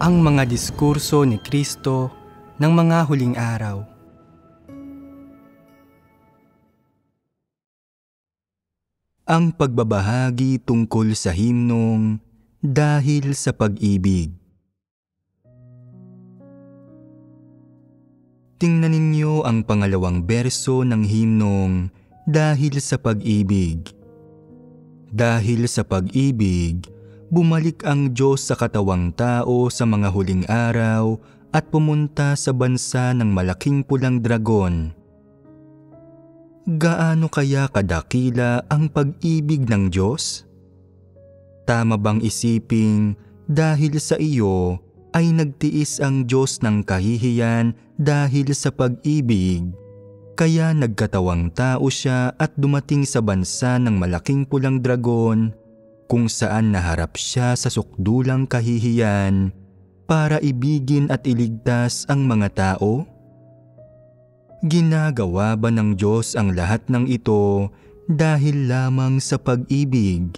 Ang mga diskurso ni Kristo ng mga huling araw. Ang pagbabahagi tungkol sa himnong Dahil sa Pag-ibig. Tingnan ninyo ang pangalawang berso ng himnong Dahil sa Pag-ibig. Dahil sa pag-ibig, bumalik ang Diyos sa katawang tao sa mga huling araw at pumunta sa bansa ng malaking pulang dragon. Gaano kaya kadakila ang pag-ibig ng Diyos? Tama bang isiping dahil sa iyo ay nagtiis ang Diyos ng kahihiyan dahil sa pag-ibig? Kaya nagkatawang tao siya at dumating sa bansa ng malaking pulang dragon kung saan naharap siya sa sukdulang kahihiyan para ibigin at iligtas ang mga tao? Ginagawa ba ng Diyos ang lahat ng ito dahil lamang sa pag-ibig?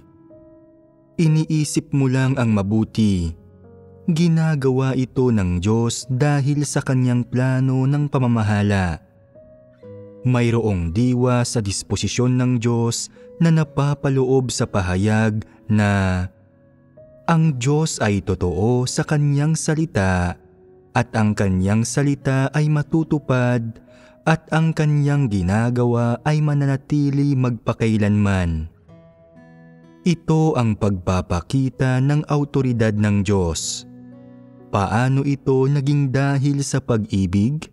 Iniisip mo lang ang mabuti. Ginagawa ito ng Diyos dahil sa kanyang plano ng pamamahala. Mayroong diwa sa disposisyon ng Diyos na napapaloob sa pahayag na ang Diyos ay totoo sa kanyang salita at ang kanyang salita ay matutupad at ang kanyang ginagawa ay mananatili magpakailanman. Ito ang pagpapakita ng autoridad ng Diyos. Paano ito naging dahil sa pag-ibig?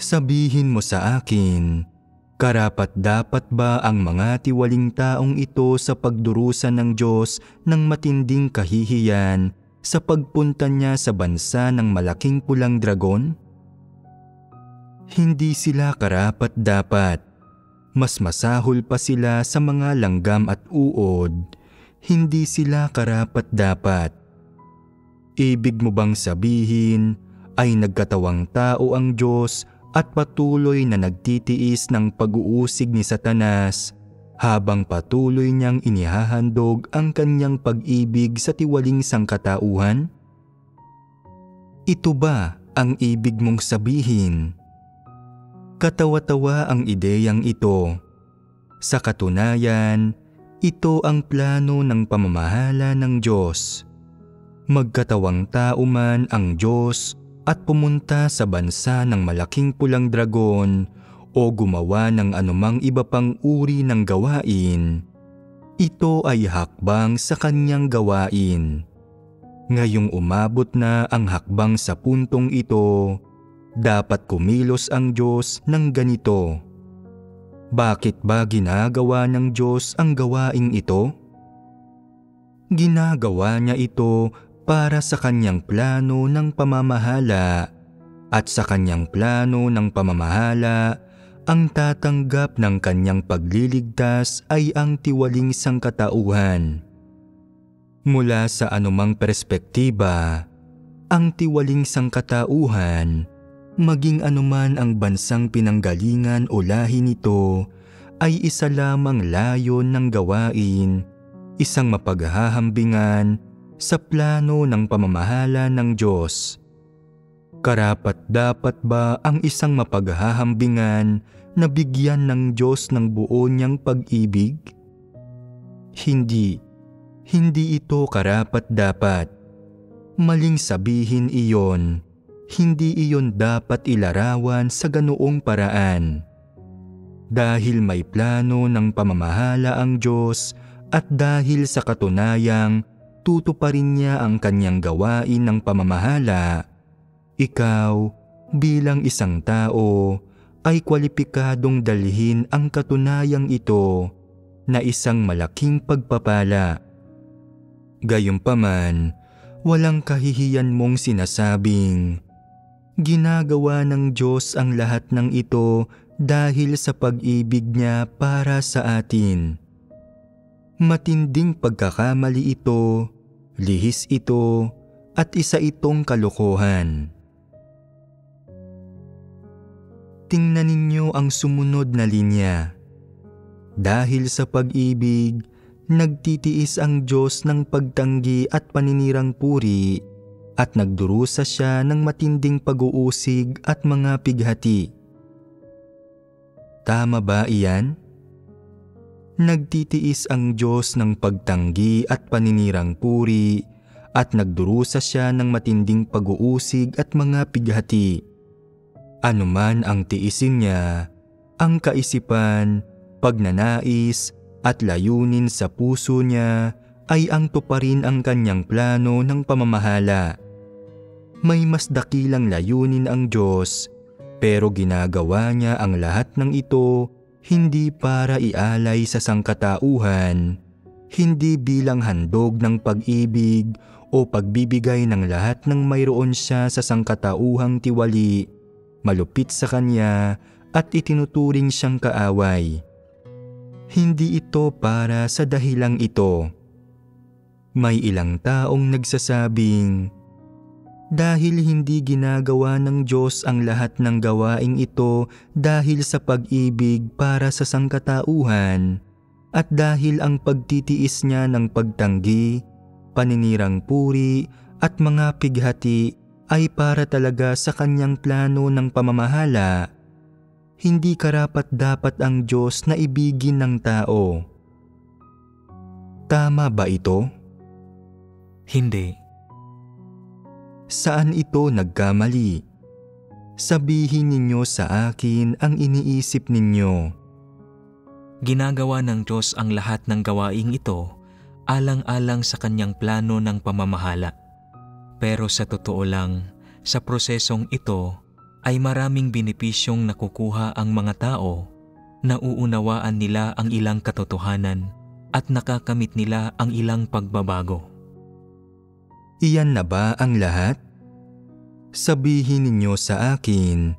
Sabihin mo sa akin, karapat-dapat ba ang mga tiwaling taong ito sa pagdurusa ng Diyos ng matinding kahihiyan sa pagpunta niya sa bansa ng malaking pulang dragon? Hindi sila karapat-dapat. Mas masahol pa sila sa mga langgam at uod. Hindi sila karapat-dapat. Ibig mo bang sabihin ay nagkatawang tao ang Diyos at patuloy na nagtitiis ng pag-uusig ni Satanas habang patuloy niyang inihahandog ang kanyang pag-ibig sa tiwaling sangkatauhan? Ito ba ang ibig mong sabihin? Katawa-tawa ang ideyang ito. Sa katunayan, ito ang plano ng pamamahala ng Diyos. Magkatawang tao man ang Diyos at pumunta sa bansa ng malaking pulang dragon o gumawa ng anumang iba pang uri ng gawain, ito ay hakbang sa kanyang gawain. Ngayong umabot na ang hakbang sa puntong ito, dapat kumilos ang Diyos ng ganito. Bakit ba ginagawa ng Diyos ang gawaing ito? Ginagawa niya ito para sa kanyang plano ng pamamahala, at sa kanyang plano ng pamamahala, ang tatanggap ng kanyang pagliligtas ay ang tiwaling sangkatauhan. Mula sa anumang perspektiba, ang tiwaling sangkatauhan, maging anuman ang bansang pinanggalingan o lahi nito, ay isa lamang layon ng gawain, isang mapaghahambingan sa plano ng pamamahala ng Diyos. Karapat-dapat ba ang isang mapaghahambingan na bigyan ng Diyos ng buo niyang pag-ibig? Hindi. Hindi ito karapat-dapat. Maling sabihin iyon. Hindi iyon dapat ilarawan sa ganoong paraan. Dahil may plano ng pamamahala ang Diyos at dahil sa katunayang tutuparin niya ang kanyang gawain ng pamamahala, ikaw bilang isang tao ay kwalipikadong dalhin ang katunayang ito na isang malaking pagpapala. Gayunpaman, walang kahihiyan mong sinasabing, ginagawa ng Diyos ang lahat ng ito dahil sa pag-ibig niya para sa atin. Matinding pagkakamali ito, lihis ito, at isa itong kalokohan. Tingnan ninyo ang sumunod na linya. Dahil sa pag-ibig, nagtitiis ang Diyos ng pagtanggi at paninirang puri at nagdurusa siya ng matinding pag-uusig at mga pighati. Tama ba iyan? Nagtitiis ang Diyos ng pagtanggi at paninirang puri at nagdurusa siya ng matinding pag-uusig at mga pighati. Anuman ang tiisin niya, ang kaisipan, pagnanais at layunin sa puso niya ay ang tuparin ang kanyang plano ng pamamahala. May mas dakilang layunin ang Diyos, pero ginagawa niya ang lahat ng ito hindi para ialay sa sangkatauhan, hindi bilang handog ng pag-ibig o pagbibigay ng lahat ng mayroon siya sa sangkatauhang tiwali, malupit sa kanya at itinuturing siyang kaaway. Hindi ito para sa dahilang ito. May ilang taong nagsasabing, dahil hindi ginagawa ng Diyos ang lahat ng gawaing ito dahil sa pag-ibig para sa sangkatauhan, at dahil ang pagtitiis niya ng pagtanggi, paninirang puri at mga pighati ay para talaga sa kanyang plano ng pamamahala, hindi karapat-dapat ang Diyos na ibigin ng tao. Tama ba ito? Hindi. Saan ito nagkamali? Sabihin ninyo sa akin ang iniisip ninyo. Ginagawa ng Diyos ang lahat ng gawaing ito alang-alang sa kanyang plano ng pamamahala. Pero sa totoo lang, sa prosesong ito ay maraming benepisyong nakukuha ang mga tao, nauunawaan nila ang ilang katotohanan at nakakamit nila ang ilang pagbabago. Iyan na ba ang lahat? Sabihin ninyo sa akin,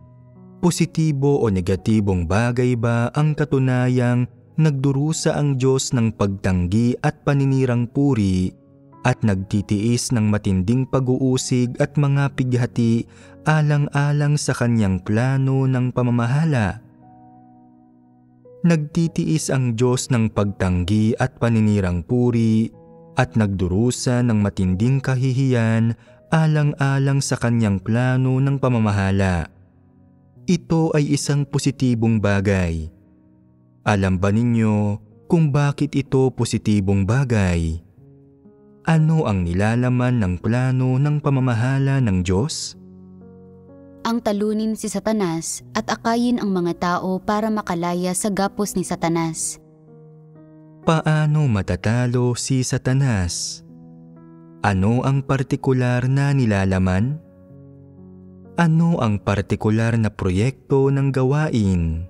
positibo o negatibong bagay ba ang katunayang nagdurusa ang Diyos ng pagtanggi at paninirang puri at nagtitiis ng matinding pag-uusig at mga pighati alang-alang sa kanyang plano ng pamamahala? Nagtitiis ang Diyos ng pagtanggi at paninirang puri at nagdurusa ng matinding kahihiyan alang-alang sa kanyang plano ng pamamahala. Ito ay isang positibong bagay. Alam ba ninyo kung bakit ito positibong bagay? Ano ang nilalaman ng plano ng pamamahala ng Diyos? Ang talunin si Satanas at akayin ang mga tao para makalaya sa gapos ni Satanas. Paano matatalo si Satanas? Ano ang partikular na nilalaman? Ano ang partikular na proyekto ng gawain?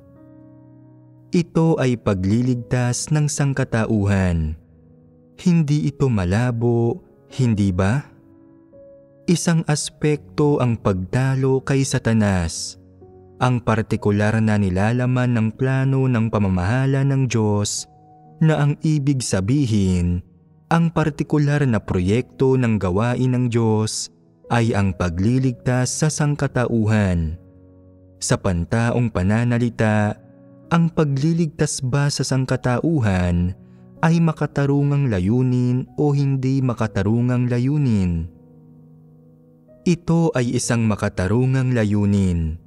Ito ay pagliligtas ng sangkatauhan. Hindi ito malabo, hindi ba? Isang aspekto ang pagtalo kay Satanas. Ang partikular na nilalaman ng plano ng pamamahala ng Diyos na ang ibig sabihin, ang partikular na proyekto ng gawain ng Diyos ay ang pagliligtas sa sangkatauhan. Sa pantaong pananalita, ang pagliligtas ba sa sangkatauhan ay makatarungang layunin o hindi makatarungang layunin? Ito ay isang makatarungang layunin.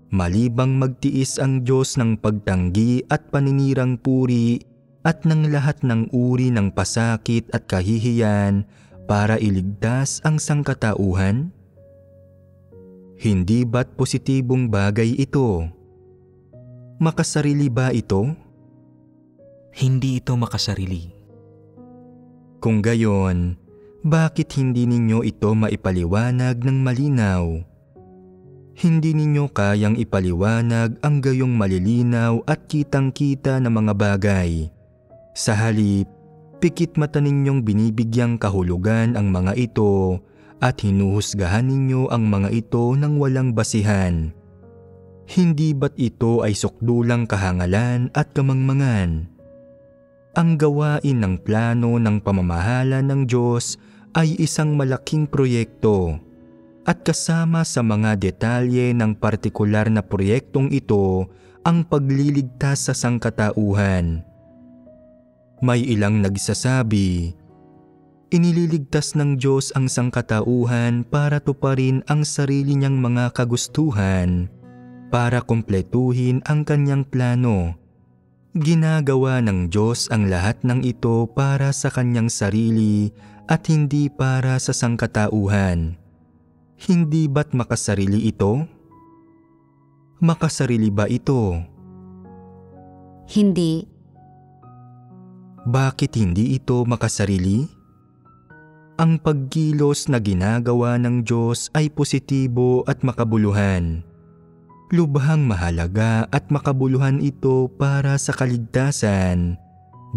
Malibang magtiis ang Diyos ng pagtanggi at paninirang puri at ng lahat ng uri ng pasakit at kahihiyan para iligtas ang sangkatauhan? Hindi ba't positibong bagay ito? Makasarili ba ito? Hindi ito makasarili. Kung gayon, bakit hindi ninyo ito maipaliwanag ng malinaw? Hindi ninyo kayang ipaliwanag ang gayong malilinaw at kitang-kita na mga bagay. Sa halip, pikit mata ninyong binibigyang kahulugan ang mga ito at hinuhusgahan ninyo ang mga ito ng walang basihan. Hindi ba't ito ay sukdulang kahangalan at kamangmangan? Ang gawain ng plano ng pamamahala ng Diyos ay isang malaking proyekto at kasama sa mga detalye ng partikular na proyektong ito ang pagliligtas sa sangkatauhan. May ilang nagsasabi, Inililigtas ng Diyos ang sangkatauhan para tuparin ang sarili niyang mga kagustuhan, para kumpletuhin ang kanyang plano. Ginagawa ng Diyos ang lahat ng ito para sa kanyang sarili at hindi para sa sangkatauhan. Hindi ba't makasarili ito? Makasarili ba ito? Hindi. Bakit hindi ito makasarili? Ang pagkilos na ginagawa ng Diyos ay positibo at makabuluhan. Lubhang mahalaga at makabuluhan ito para sa kaligtasan,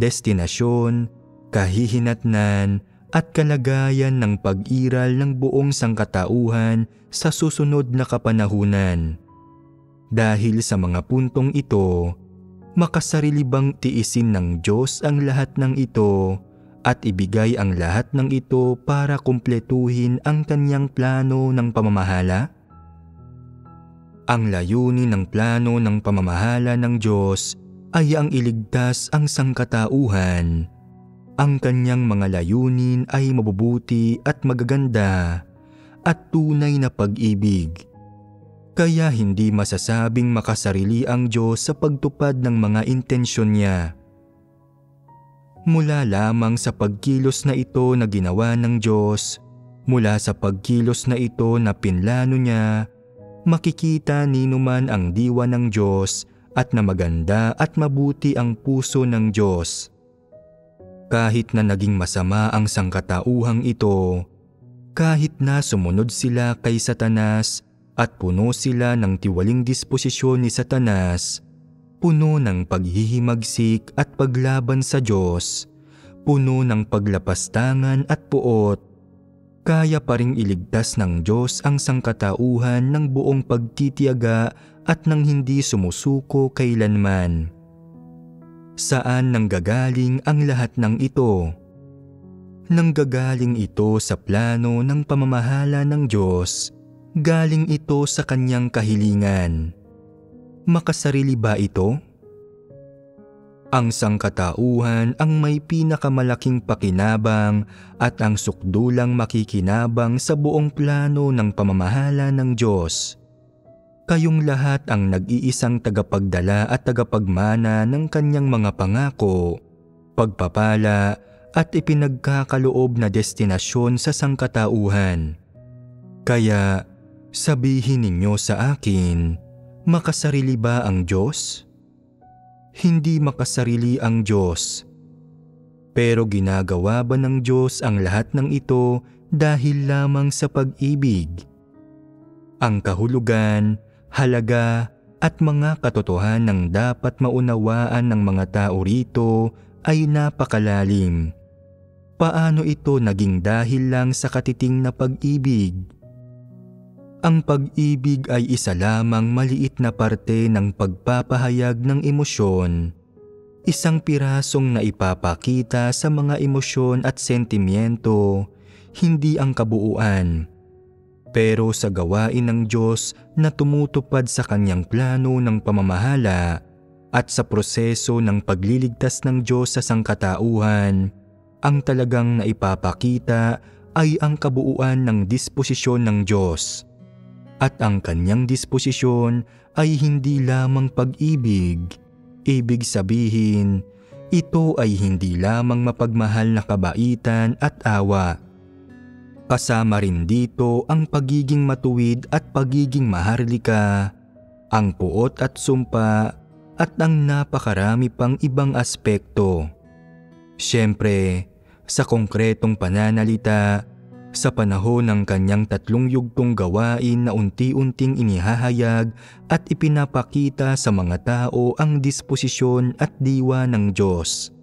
destinasyon, kahihinatnan at kalagayan ng pag-iral ng buong sangkatauhan sa susunod na kapanahunan. Dahil sa mga puntong ito, makasarili bang tiisin ng Diyos ang lahat ng ito at ibigay ang lahat ng ito para kumpletuhin ang kanyang plano ng pamamahala? Ang layunin ng plano ng pamamahala ng Diyos ay ang iligtas ang sangkatauhan. Ang kanyang mga layunin ay mabubuti at magaganda at tunay na pag-ibig. Kaya hindi masasabing makasarili ang Diyos sa pagtupad ng mga intensyon niya. Mula lamang sa pagkilos na ito na ginawa ng Diyos, mula sa pagkilos na ito na pinlano niya, makikita ninuman ang diwa ng Diyos at na maganda at mabuti ang puso ng Diyos. Kahit na naging masama ang sangkatauhang ito, kahit na sumunod sila kay Satanas at puno sila ng tiwaling disposisyon ni Satanas, puno ng paghihimagsik at paglaban sa Diyos, puno ng paglapastangan at puot, kaya pa ring iligtas ng Diyos ang sangkatauhan ng buong pagtitiyaga at ng hindi sumusuko kailanman. Saan nanggagaling ang lahat ng ito? Nanggagaling ito sa plano ng pamamahala ng Diyos, galing ito sa kanyang kahilingan. Makasarili ba ito? Ang sangkatauhan ang may pinakamalaking pakinabang at ang sukdulang makikinabang sa buong plano ng pamamahala ng Diyos. Kayong lahat ang nag-iisang tagapagdala at tagapagmana ng kanyang mga pangako, pagpapala at ipinagkakaloob na destinasyon sa sangkatauhan. Kaya sabihin ninyo sa akin, makasarili ba ang Diyos? Hindi makasarili ang Diyos. Pero ginagawa ba ng Diyos ang lahat ng ito dahil lamang sa pag-ibig? Ang kahulugan, halaga at mga katotohanang dapat maunawaan ng mga tao rito ay napakalalim. Paano ito naging dahil lang sa katiting na pag-ibig? Ang pag-ibig ay isa lamang maliit na parte ng pagpapahayag ng emosyon. Isang pirasong na ipapakita sa mga emosyon at sentimiento, hindi ang kabuuan. Pero sa gawain ng Diyos na tumutupad sa kanyang plano ng pamamahala at sa proseso ng pagliligtas ng Diyos sa sangkatauhan, ang talagang naipapakita ay ang kabuuan ng disposisyon ng Diyos. At ang kanyang disposisyon ay hindi lamang pag-ibig. Ibig sabihin, ito ay hindi lamang mapagmahal na kabaitan at awa. Kasama rin dito ang pagiging matuwid at pagiging maharlika, ang puot at sumpa, at ang napakarami pang ibang aspekto. Siyempre, sa konkretong pananalita, sa panahon ng kanyang 3 yugtong gawain na unti-unting inihahayag at ipinapakita sa mga tao ang disposisyon at diwa ng Diyos.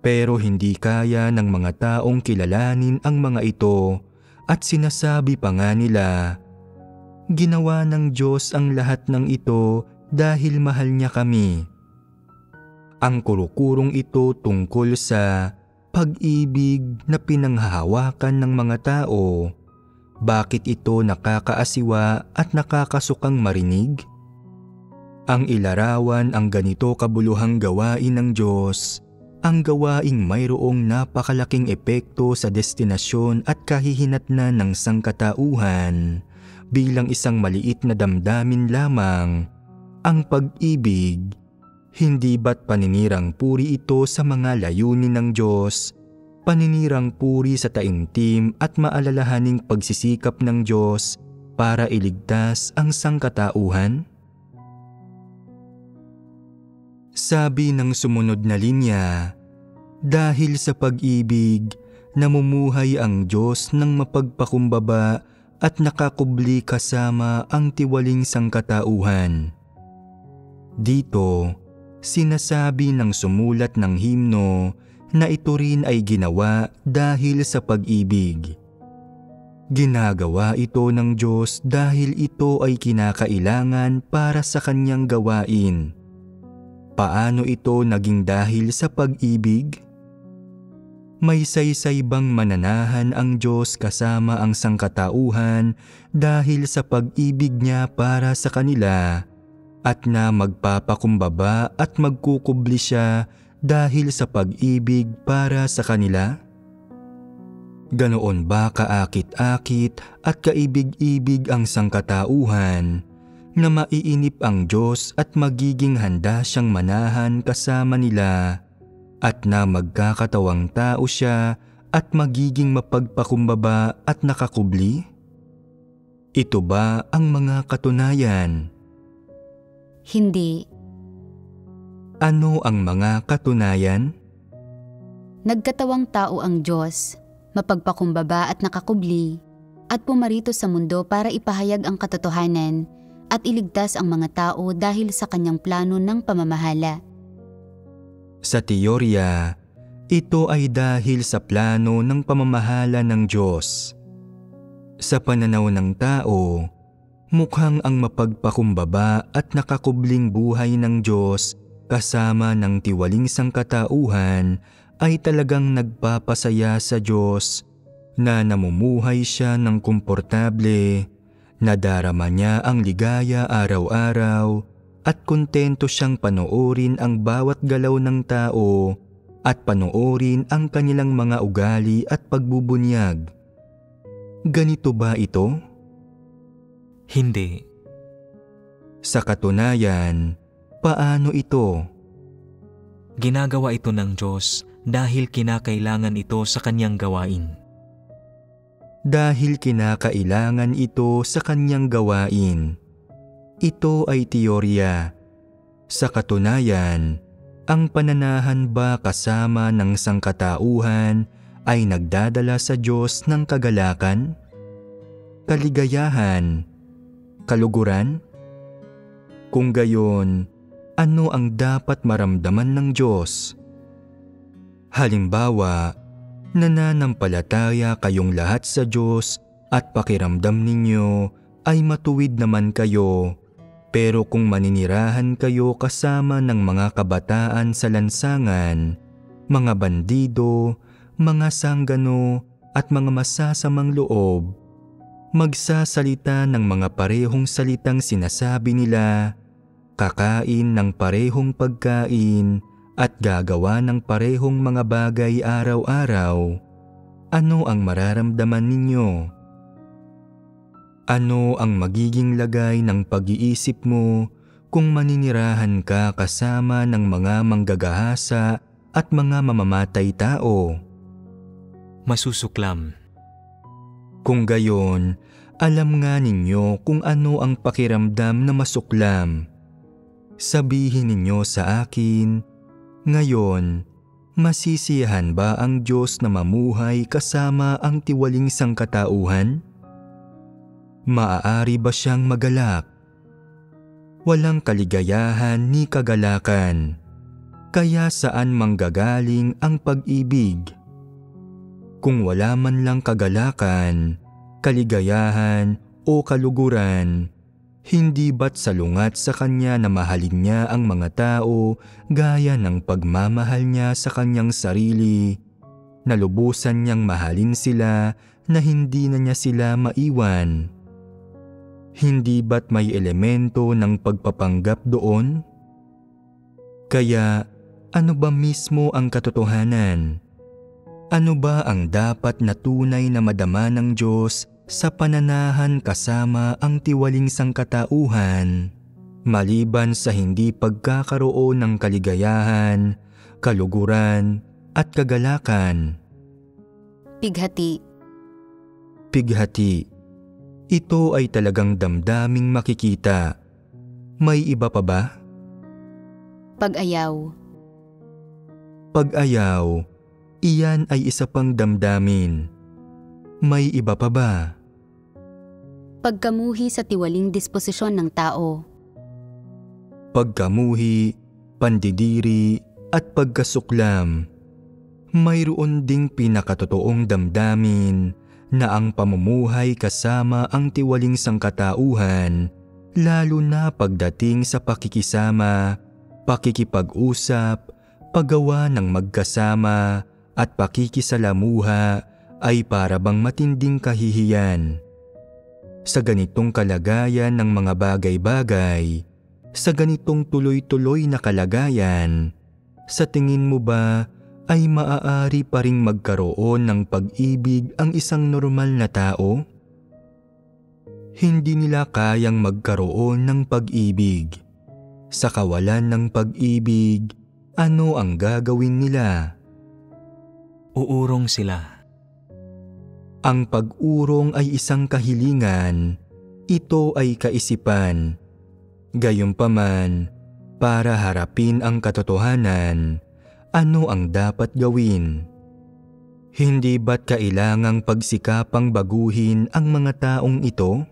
Pero hindi kaya ng mga taong kilalanin ang mga ito at sinasabi pa nga nila, "Ginawa ng Diyos ang lahat ng ito dahil mahal niya kami." Ang kurukurong ito tungkol sa pag-ibig na pinanghahawakan ng mga tao, bakit ito nakakaasiwa at nakakasukang marinig? Ang ilarawan ang ganito kabuluhang gawain ng Diyos ang gawaing mayroong napakalaking epekto sa destinasyon at kahihinatnan ng sangkatauhan bilang isang maliit na damdamin lamang, ang pag-ibig, hindi ba't paninirang puri ito sa mga layunin ng Diyos, paninirang puri sa taimtim at maalalahaning pagsisikap ng Diyos para iligtas ang sangkatauhan? Sabi ng sumunod na linya, dahil sa pag-ibig, namumuhay ang Diyos ng mapagpakumbaba at nakakubli kasama ang tiwaling sangkatauhan. Dito, sinasabi ng sumulat ng himno na ito rin ay ginawa dahil sa pag-ibig. Ginagawa ito ng Diyos dahil ito ay kinakailangan para sa kanyang gawain. Paano ito naging dahil sa pag-ibig? May saysay bang mananahan ang Diyos kasama ang sangkatauhan dahil sa pag-ibig niya para sa kanila at na magpapakumbaba at magkukubli siya dahil sa pag-ibig para sa kanila? Ganoon ba kaakit-akit at kaibig-ibig ang sangkatauhan na maiinip ang Diyos at magiging handa siyang manahan kasama nila at na magkakatawang tao siya at magiging mapagpakumbaba at nakakubli? Ito ba ang mga katunayan? Hindi. Ano ang mga katunayan? Nagkatawang tao ang Diyos, mapagpakumbaba at nakakubli, at pumarito sa mundo para ipahayag ang katotohanan at iligtas ang mga tao dahil sa kanyang plano ng pamamahala. Sa teorya, ito ay dahil sa plano ng pamamahala ng Diyos. Sa pananaw ng tao, mukhang ang mapagpakumbaba at nakakubling buhay ng Diyos kasama ng tiwaling sangkatauhan ay talagang nagpapasaya sa Diyos na namumuhay siya ng komportable, nadarama niya ang ligaya araw-araw at kontento siyang panoorin ang bawat galaw ng tao at panoorin ang kanilang mga ugali at pagbubunyag. Ganito ba ito? Hindi. Sa katunayan, paano ito? Ginagawa ito ng Diyos dahil kinakailangan ito sa kanyang gawain. Dahil kinakailangan ito sa kanyang gawain. Ito ay teorya. Sa katunayan, ang pananahan ba kasama ng sangkatauhan ay nagdadala sa Diyos ng kagalakan, kaligayahan, kaluguran? Kung gayon, ano ang dapat maramdaman ng Diyos? Halimbawa, nananampalataya kayong lahat sa Diyos at pakiramdam ninyo ay matuwid naman kayo, pero kung maninirahan kayo kasama ng mga kabataan sa lansangan, mga bandido, mga sanggano at mga masasamang loob, magsasalita ng mga parehong salitang sinasabi nila, kakain ng parehong pagkain, at gagawa ng parehong mga bagay araw-araw, ano ang mararamdaman ninyo? Ano ang magiging lagay ng pag-iisip mo kung maninirahan ka kasama ng mga manggagahasa at mga mamamatay tao? Masusuklam. Kung gayon, alam nga ninyo kung ano ang pakiramdam na masuklam. Sabihin ninyo sa akin, ngayon, masisiyahan ba ang Diyos na mamuhay kasama ang tiwaling sangkatauhan? Maaari ba siyang magalak? Walang kaligayahan ni kagalakan. Kaya saan manggagaling ang pag-ibig? Kung wala man lang kagalakan, kaligayahan o kaluguran, hindi ba't salungat sa kanya na mahalin niya ang mga tao gaya ng pagmamahal niya sa kanyang sarili, na lubusan niyang mahalin sila na hindi na niya sila maiwan? Hindi ba't may elemento ng pagpapanggap doon? Kaya Ano ba mismo ang katotohanan? Ano ba ang dapat na tunay na madama ng Diyos sa pananahan kasama ang tiwaling sangkatauhan, maliban sa hindi pagkakaroon ng kaligayahan, kaluguran, at kagalakan? Pighati. Pighati. Ito ay talagang damdaming makikita. May iba pa ba? Pag-ayaw. Pag-ayaw, iyan ay isa pang damdamin. May iba pa ba? Pagkamuhi sa tiwaling disposisyon ng tao. Pagkamuhi, pandidiri, at pagkasuklam. Mayroon ding pinakatotoong damdamin na ang pamumuhay kasama ang tiwaling sangkatauhan, lalo na pagdating sa pakikisama, pakikipag-usap, paggawa ng magkasama, at pakikisalamuha ay para bang matinding kahihiyan. Sa ganitong kalagayan ng mga bagay-bagay, sa ganitong tuloy-tuloy na kalagayan, sa tingin mo ba ay maaari pa ring magkaroon ng pag-ibig ang isang normal na tao? Hindi nila kayang magkaroon ng pag-ibig. Sa kawalan ng pag-ibig, ano ang gagawin nila? Uurong sila. Ang pag-urong ay isang kahilingan. Ito ay kaisipan. Gayunpaman, para harapin ang katotohanan, ano ang dapat gawin? Hindi ba't kailangang pagsikapang baguhin ang mga taong ito?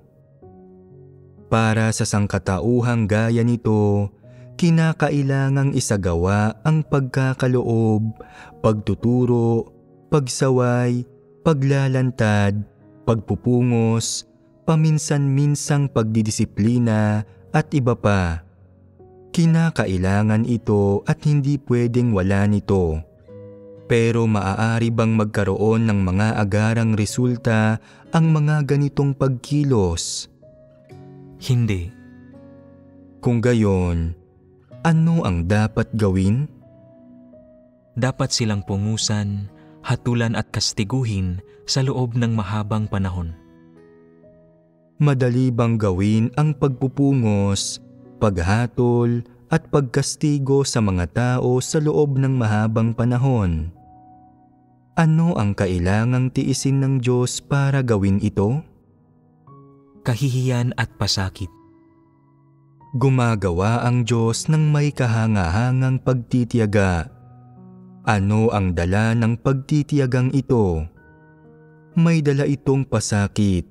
Para sa sangkatauhang gaya nito, kinakailangang isagawa ang pagkakaloob, pagtuturo, pagsaway, paglalantad, pagpupungos, paminsan-minsang pagdidisiplina at iba pa. Kinakailangan ito at hindi pwedeng wala nito. Pero maaari bang magkaroon ng mga agarang resulta ang mga ganitong pagkilos? Hindi. Kung gayon, ano ang dapat gawin? Dapat silang pungusan, hatulan at kastiguhin sa loob ng mahabang panahon. Madali bang gawin ang pagpupungos, paghatol at pagkastigo sa mga tao sa loob ng mahabang panahon? Ano ang kailangang tiisin ng Diyos para gawin ito? Kahihiyan at pasakit. Gumagawa ang Diyos ng may kahangahangang pagtitiyaga. Ano ang dala ng pagtitiyagang ito? May dala itong pasakit.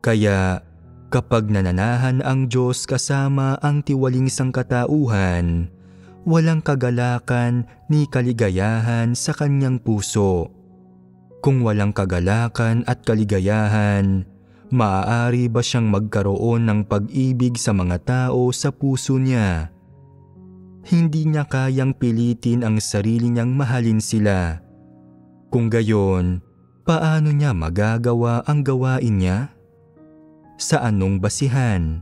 Kaya kapag nananahan ang Diyos kasama ang tiwaling sangkatauhan, walang kagalakan ni kaligayahan sa kanyang puso. Kung walang kagalakan at kaligayahan, maaari ba siyang magkaroon ng pag-ibig sa mga tao sa puso niya? Hindi niya kayang pilitin ang sarili niyang mahalin sila. Kung gayon, paano niya magagawa ang gawain niya? Sa anong basihan?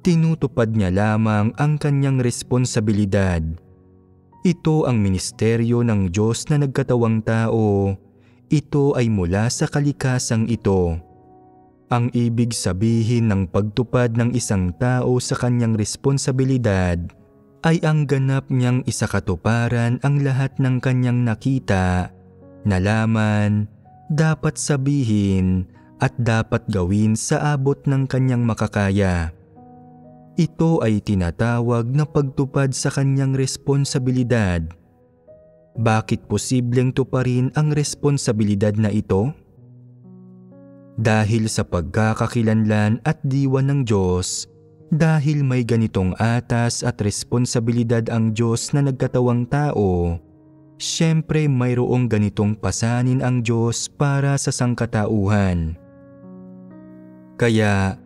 Tinutupad niya lamang ang kanyang responsibilidad. Ito ang ministeryo ng Diyos na nagkatawang tao. Ito ay mula sa kalikasang ito. Ang ibig sabihin ng pagtupad ng isang tao sa kanyang responsibilidad ay ang ganap niyang isakatuparan ang lahat ng kanyang nakita, nalaman, dapat sabihin, at dapat gawin sa abot ng kanyang makakaya. Ito ay tinatawag na pagtupad sa kanyang responsibilidad. Bakit posibleng tuparin ang responsibilidad na ito? Dahil sa pagkakakilanlan at diwa ng Diyos, dahil may ganitong atas at responsibilidad ang Diyos na nagkatawang tao, siyempre mayroong ganitong pasanin ang Diyos para sa sangkatauhan. Kaya,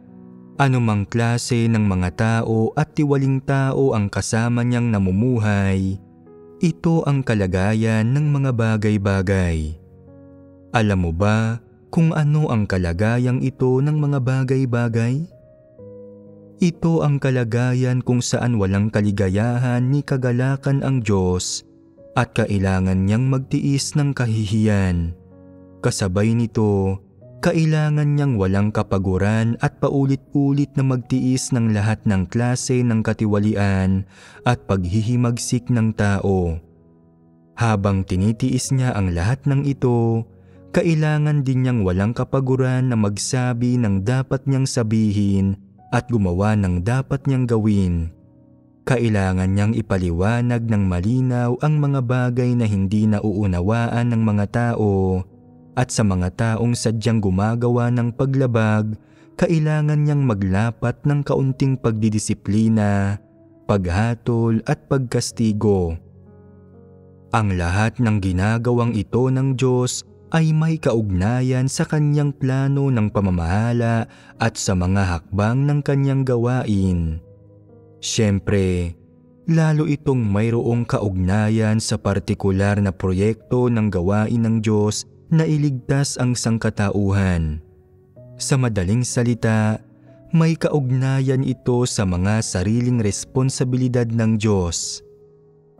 anumang klase ng mga tao at tiwaling tao ang kasama niyang namumuhay, ito ang kalagayan ng mga bagay-bagay. Alam mo ba kung ano ang kalagayang ito ng mga bagay-bagay? Ito ang kalagayan kung saan walang kaligayahan ni kagalakan ang Diyos at kailangan niyang magtiis ng kahihiyan. Kasabay nito, kailangan niyang walang kapaguran at paulit-ulit na magtiis ng lahat ng klase ng katiwalian at paghihimagsik ng tao. Habang tinitiis niya ang lahat ng ito, kailangan din niyang walang kapaguran na magsabi ng dapat niyang sabihin at gumawa ng dapat niyang gawin. Kailangan niyang ipaliwanag ng malinaw ang mga bagay na hindi nauunawaan ng mga tao, at sa mga taong sadyang gumagawa ng paglabag, kailangan niyang maglapat ng kaunting pagdidisiplina, paghatol at pagkastigo. Ang lahat ng ginagawang ito ng Diyos ay may kaugnayan sa kanyang plano ng pamamahala at sa mga hakbang ng kanyang gawain. Siyempre, lalo itong mayroong kaugnayan sa partikular na proyekto ng gawain ng Diyos na iligtas ang sangkatauhan. Sa madaling salita, may kaugnayan ito sa mga sariling responsibilidad ng Diyos.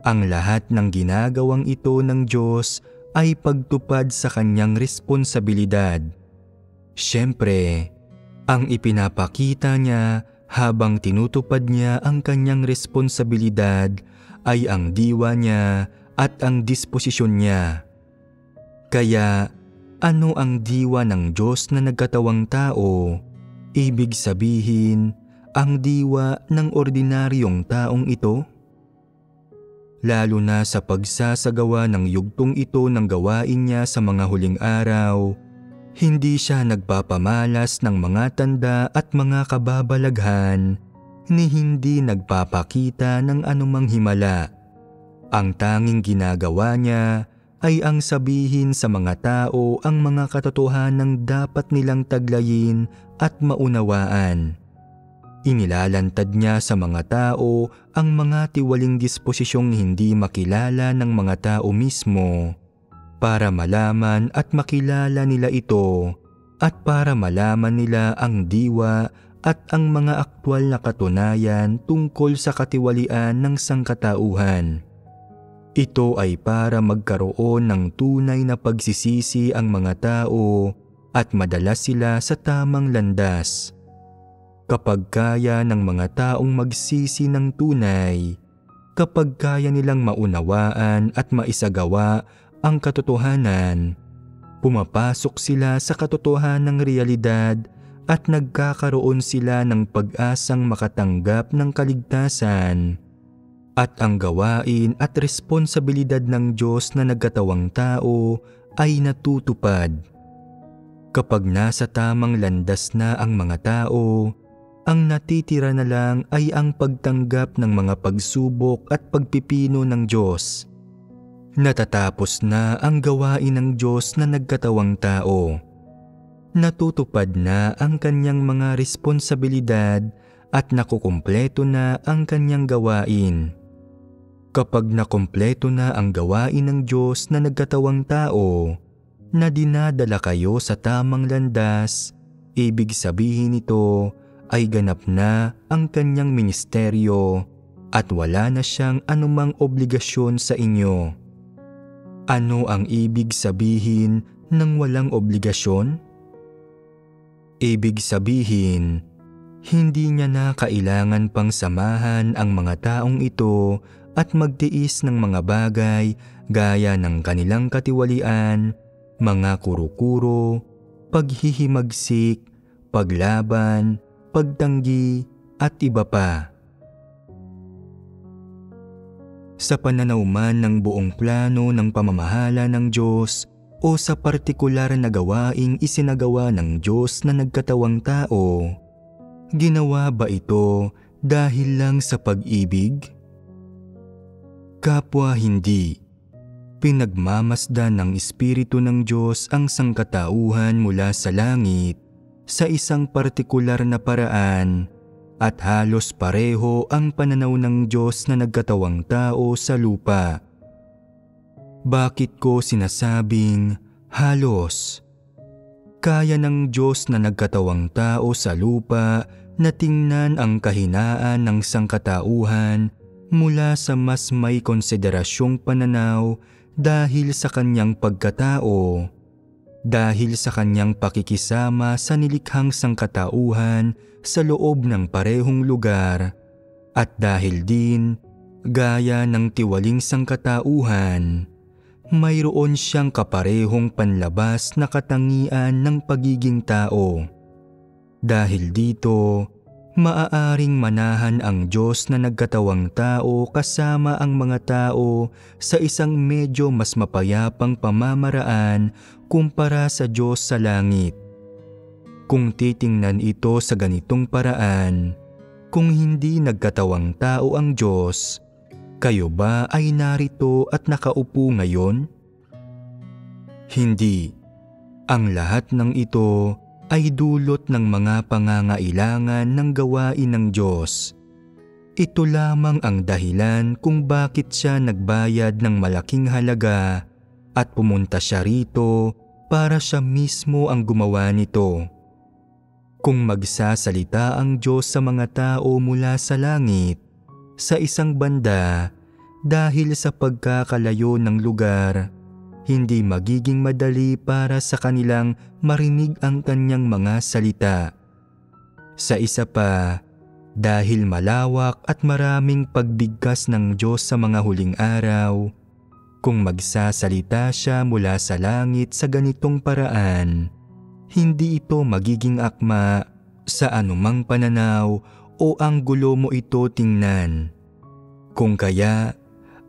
Ang lahat ng ginagawang ito ng Diyos ay pagtupad sa kanyang responsibilidad. Siyempre, ang ipinapakita niya habang tinutupad niya ang kanyang responsibilidad ay ang diwa niya at ang disposisyon niya. Kaya, ano ang diwa ng Diyos na nagkatawang tao? Ibig sabihin, ang diwa ng ordinaryong taong ito? Lalo na sa pagsasagawa ng yugtong ito ng gawain niya sa mga huling araw, hindi siya nagpapamalas ng mga tanda at mga kababalaghan, ni hindi nagpapakita ng anumang himala. Ang tanging ginagawa niya ay ang sabihin sa mga tao ang mga katotohanang dapat nilang taglayin at maunawaan. Inilalantad niya sa mga tao ang mga tiwaling disposisyong hindi makilala ng mga tao mismo para malaman at makilala nila ito at para malaman nila ang diwa at ang mga aktwal na katunayan tungkol sa katiwalian ng sangkatauhan. Ito ay para magkaroon ng tunay na pagsisisi ang mga tao at madala sila sa tamang landas. Kapag kaya ng mga taong magsisi ng tunay, kapag kaya nilang maunawaan at maisagawa ang katotohanan, pumapasok sila sa katotohanang realidad at nagkakaroon sila ng pag-asang makatanggap ng kaligtasan. At ang gawain at responsibilidad ng Diyos na nagkatawang tao ay natutupad. Kapag nasa tamang landas na ang mga tao, ang natitira na lang ay ang pagtanggap ng mga pagsubok at pagpipino ng Diyos. Natatapos na ang gawain ng Diyos na nagkatawang tao. Natutupad na ang kanyang mga responsibilidad at nakukumpleto na ang kanyang gawain. Kapag nakumpleto na ang gawain ng Diyos na nagkatawang tao, na dinadala kayo sa tamang landas, ibig sabihin nito ay ganap na ang kanyang ministeryo at wala na siyang anumang obligasyon sa inyo. Ano ang ibig sabihin ng walang obligasyon? Ibig sabihin, hindi niya na kailangan pang samahan ang mga taong ito at magtiis ng mga bagay gaya ng kanilang katiwalian, mga kuro-kuro, paghihimagsik, paglaban, pagtanggi at iba pa. Sa pananaw man ng buong plano ng pamamahala ng Diyos o sa partikular na gawaing isinagawa ng Diyos na nagkatawang tao, ginawa ba ito dahil lang sa pag-ibig? Kapwa hindi. Pinagmamasdan ng Espiritu ng Diyos ang sangkatauhan mula sa langit sa isang partikular na paraan at halos pareho ang pananaw ng Diyos na nagkatawang tao sa lupa. Bakit ko sinasabing halos? Kaya ng Diyos na nagkatawang tao sa lupa na tingnan ang kahinaan ng sangkatauhan mula sa mas may konsiderasyong pananaw dahil sa kanyang pagkatao, dahil sa kanyang pakikisama sa nilikhang sangkatauhan sa loob ng parehong lugar, at dahil din, gaya ng tiwaling sangkatauhan, mayroon siyang kaparehong panlabas na katangian ng pagiging tao. Dahil dito, maaaring manahan ang Diyos na nagkatawang tao kasama ang mga tao sa isang medyo mas mapayapang pamamaraan kumpara sa Diyos sa langit. Kung titingnan ito sa ganitong paraan, kung hindi nagkatawang tao ang Diyos, kayo ba ay narito at nakaupo ngayon? Hindi. Ang lahat ng ito ay dulot ng mga pangangailangan ng gawain ng Diyos. Ito lamang ang dahilan kung bakit siya nagbayad ng malaking halaga at pumunta siya rito para siya mismo ang gumawa nito. Kung magsasalita ang Diyos sa mga tao mula sa langit, sa isang banda, dahil sa pagkakalayo ng lugar, hindi magiging madali para sa kanilang marinig ang kanyang mga salita. Sa isa pa, dahil malawak at maraming pagbigkas ng Diyos sa mga huling araw, kung magsasalita siya mula sa langit sa ganitong paraan, hindi ito magiging akma sa anumang pananaw o anggulo mo ito tingnan. Kung kaya,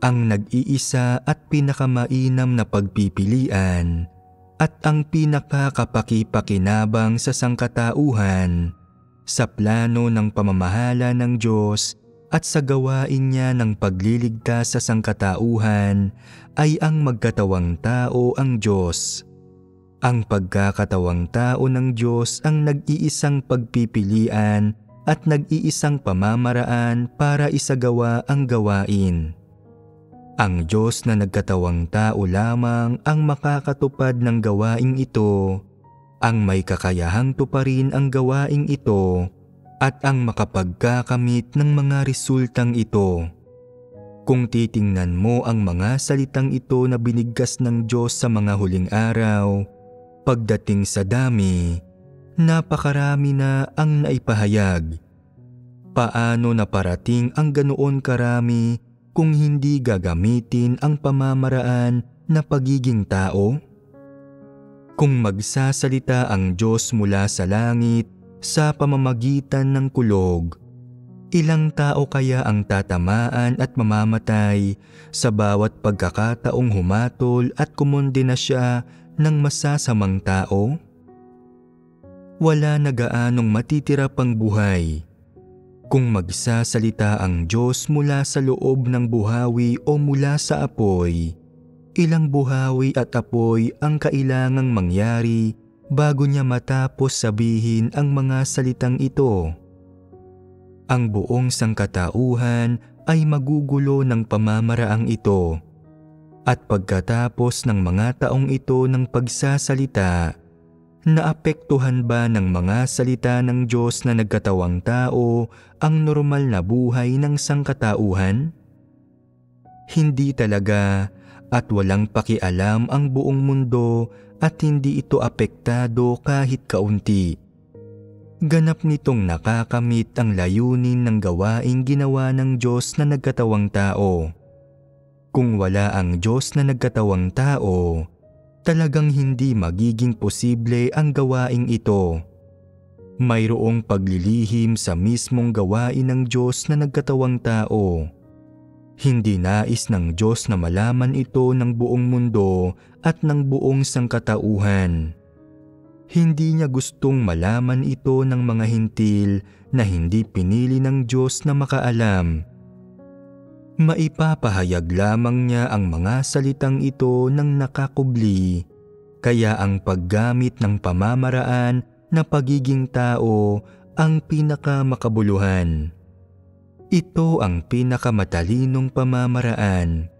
ang nag-iisa at pinakamainam na pagpipilian at ang pinakakapakipakinabang sa sangkatauhan, sa plano ng pamamahala ng Diyos at sa gawain niya ng pagliligtas sa sangkatauhan ay ang magkatawang tao ang Diyos. Ang pagkakatawang tao ng Diyos ang nag-iisang pagpipilian at nag-iisang pamamaraan para isagawa ang gawain. Ang Diyos na nagkatawang tao lamang ang makakatupad ng gawaing ito, ang may kakayahang tuparin ang gawaing ito, at ang makapagkakamit ng mga resultang ito. Kung titingnan mo ang mga salitang ito na binigkas ng Diyos sa mga huling araw, pagdating sa dami, napakarami na ang naipahayag. Paano naparating ang ganoon karami kung hindi gagamitin ang pamamaraan na pagiging tao? Kung magsasalita ang Diyos mula sa langit sa pamamagitan ng kulog, ilang tao kaya ang tatamaan at mamamatay sa bawat pagkakataong humatol at kumondena siya ng masasamang tao? Wala na gaanong matitira pang buhay. Kung magsasalita ang Diyos mula sa loob ng buhawi o mula sa apoy, ilang buhawi at apoy ang kailangang mangyari bago niya matapos sabihin ang mga salitang ito? Ang buong sangkatauhan ay magugulo ng pamamaraang ito. At pagkatapos ng mga taong ito ng pagsasalita, naapektuhan ba ng mga salita ng Diyos na nagkatawang tao ang normal na buhay ng sangkatauhan? Hindi talaga, at walang pakialam ang buong mundo at hindi ito apektado kahit kaunti. Ganap nitong nakakamit ang layunin ng gawaing ginawa ng Diyos na nagkatawang tao. Kung wala ang Diyos na nagkatawang tao, talagang hindi magiging posible ang gawaing ito. Mayroong paglilihim sa mismong gawain ng Diyos na nagkatawang tao. Hindi nais ng Diyos na malaman ito ng buong mundo at ng buong sangkatauhan. Hindi niya gustong malaman ito ng mga hintil na hindi pinili ng Diyos na makaalam. Maipapahayag lamang niya ang mga salitang ito ng nakakubli, kaya ang paggamit ng pamamaraan na pagiging tao ang pinakamakabuluhan. Ito ang pinakamatalinong pamamaraan.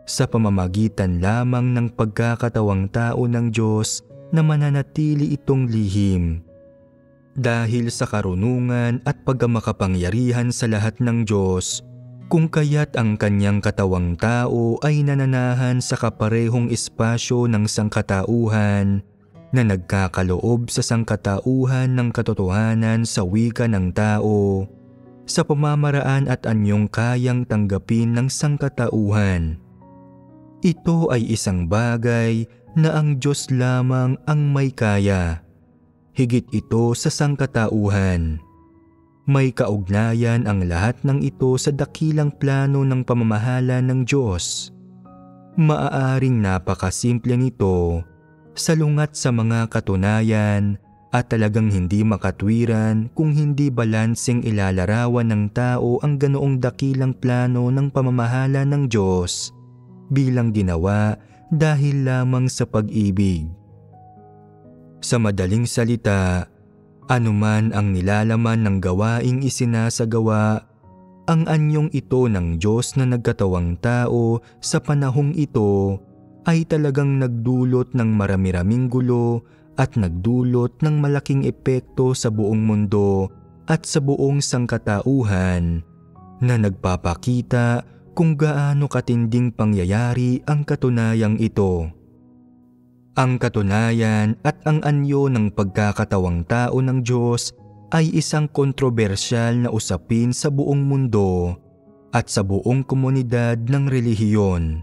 Sa pamamagitan lamang ng pagkakatawang tao ng Diyos na mananatili itong lihim. Dahil sa karunungan at pagkamakapangyarihan sa lahat ng Diyos, kung kaya't ang kanyang katawang tao ay nananahan sa kaparehong espasyo ng sangkatauhan na nagkakaloob sa sangkatauhan ng katotohanan sa wika ng tao, sa pamamaraan at anyong kayang tanggapin ng sangkatauhan. Ito ay isang bagay na ang Diyos lamang ang may kaya. Higit ito sa sangkatauhan. May kaugnayan ang lahat ng ito sa dakilang plano ng pamamahala ng Diyos. Maaaring napakasimple nito, salungat sa mga katunayan at talagang hindi makatwiran kung hindi balanseng ilalarawan ng tao ang ganoong dakilang plano ng pamamahala ng Diyos bilang ginawa dahil lamang sa pag-ibig. Sa madaling salita, anuman ang nilalaman ng gawaing isinasagawa, ang anyong ito ng Diyos na nagkatawang tao sa panahong ito ay talagang nagdulot ng marami-raming gulo at nagdulot ng malaking epekto sa buong mundo at sa buong sangkatauhan na nagpapakita kung gaano katinding pangyayari ang katunayang ito. Ang katunayan at ang anyo ng pagkakatawang tao ng Diyos ay isang kontrobersyal na usapin sa buong mundo at sa buong komunidad ng relihiyon.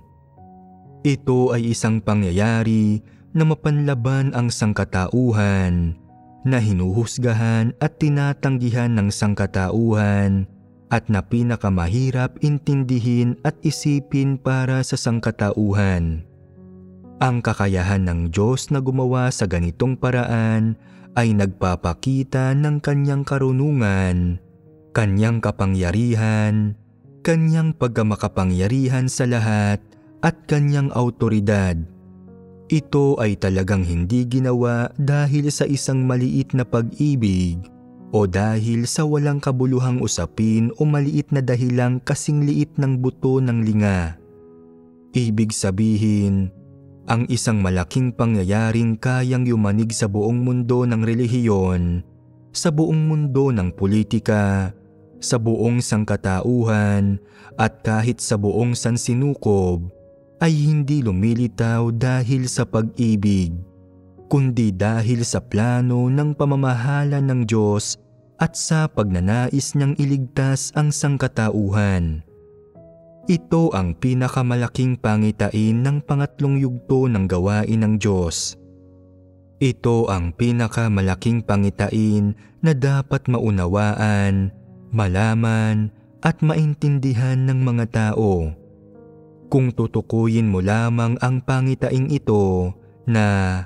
Ito ay isang pangyayari na mapanlaban ang sangkatauhan, na hinuhusgahan at tinatanggihan ng sangkatauhan at na pinakamahirap intindihin at isipin para sa sangkatauhan. Ang kakayahan ng Diyos na gumawa sa ganitong paraan ay nagpapakita ng kanyang karunungan, kanyang kapangyarihan, kanyang pagkamakapangyarihan sa lahat at kanyang awtoridad. Ito ay talagang hindi ginawa dahil sa isang maliit na pag-ibig o dahil sa walang kabuluhang usapin o maliit na dahilang kasing liit ng buto ng linga. Ibig sabihin, ang isang malaking pangyayaring kayang yumanig sa buong mundo ng relihiyon, sa buong mundo ng politika, sa buong sangkatauhan, at kahit sa buong sansinukob, ay hindi lumilitaw dahil sa pag-ibig, kundi dahil sa plano ng pamamahala ng Diyos at sa pagnanais niyang iligtas ang sangkatauhan. Ito ang pinakamalaking pangitain ng pangatlong yugto ng gawain ng Diyos. Ito ang pinakamalaking pangitain na dapat maunawaan, malaman at maintindihan ng mga tao. Kung tutukuyin mo lamang ang pangitaing ito na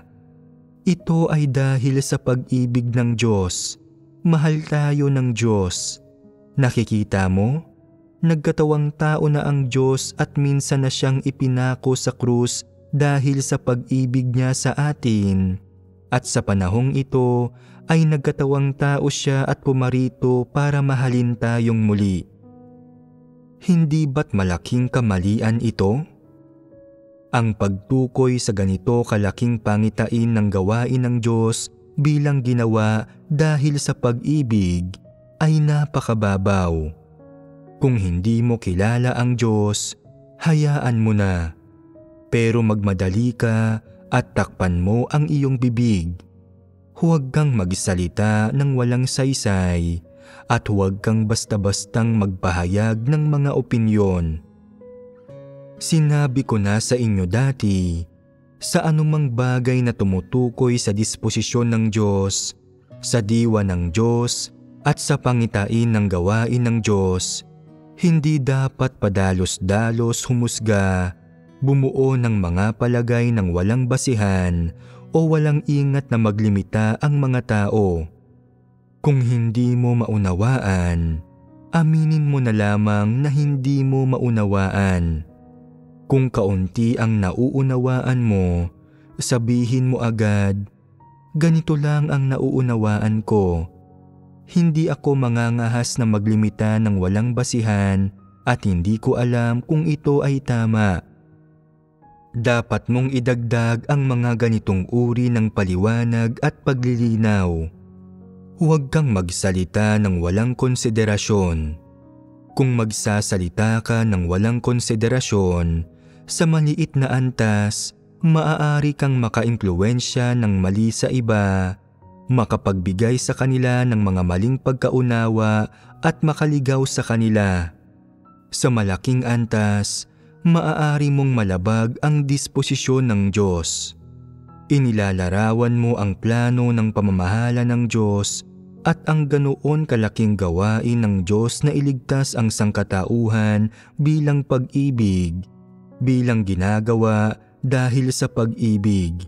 ito ay dahil sa pag-ibig ng Diyos, mahal tayo ng Diyos. Nakikita mo? Nagkatawang tao na ang Diyos at minsan na siyang ipinako sa krus dahil sa pag-ibig niya sa atin. At sa panahong ito ay nagkatawang tao siya at pumarito para mahalin tayong muli. Hindi ba't malaking kamalian ito? Ang pagtukoy sa ganito kalaking pangitain ng gawain ng Diyos bilang ginawa dahil sa pag-ibig ay napakababaw. Kung hindi mo kilala ang Diyos, hayaan mo na. Pero magmadali ka at takpan mo ang iyong bibig. Huwag kang magsalita ng walang saysay at huwag kang basta-bastang magpahayag ng mga opinyon. Sinabi ko na sa inyo dati, sa anumang bagay na tumutukoy sa disposisyon ng Diyos, sa diwa ng Diyos at sa pangitain ng gawain ng Diyos, hindi dapat padalos-dalos humusga, bumuo ng mga palagay ng walang basihan o walang ingat na maglimita ang mga tao. Kung hindi mo maunawaan, aminin mo na lamang na hindi mo maunawaan. Kung kaunti ang nauunawaan mo, sabihin mo agad, ganito lang ang nauunawaan ko. Hindi ako mangangahas na maglimita ng walang basihan at hindi ko alam kung ito ay tama. dapat mong idagdag ang mga ganitong uri ng paliwanag at paglilinaw. Huwag kang magsalita ng walang konsiderasyon. Kung magsasalita ka ng walang konsiderasyon, sa maliit na antas, maaari kang makaimpluwensya ng mali sa iba, makapagbigay sa kanila ng mga maling pagkaunawa at makaligaw sa kanila. Sa malaking antas, maaari mong malabag ang disposisyon ng Diyos. Inilalarawan mo ang plano ng pamamahala ng Diyos at ang ganoon kalaking gawain ng Diyos na iligtas ang sangkatauhan bilang pag-ibig, bilang ginagawa dahil sa pag-ibig.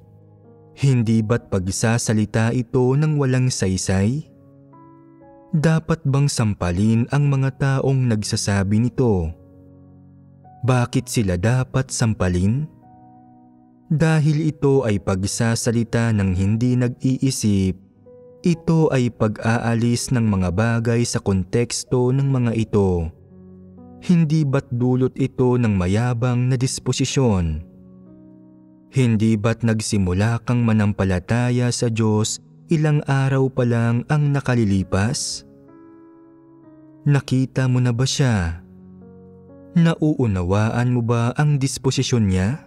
Hindi ba't pagsasalita ito ng walang saysay? Dapat bang sampalin ang mga taong nagsasabi nito? Bakit sila dapat sampalin? Dahil ito ay pagsasalita ng hindi nag-iisip, ito ay pag-aalis ng mga bagay sa konteksto ng mga ito. Hindi ba't dulot ito ng mayabang na disposisyon? Hindi ba't nagsimula kang manampalataya sa Diyos ilang araw pa lang ang nakalilipas? Nakita mo na ba siya? Nauunawaan mo ba ang disposisyon niya?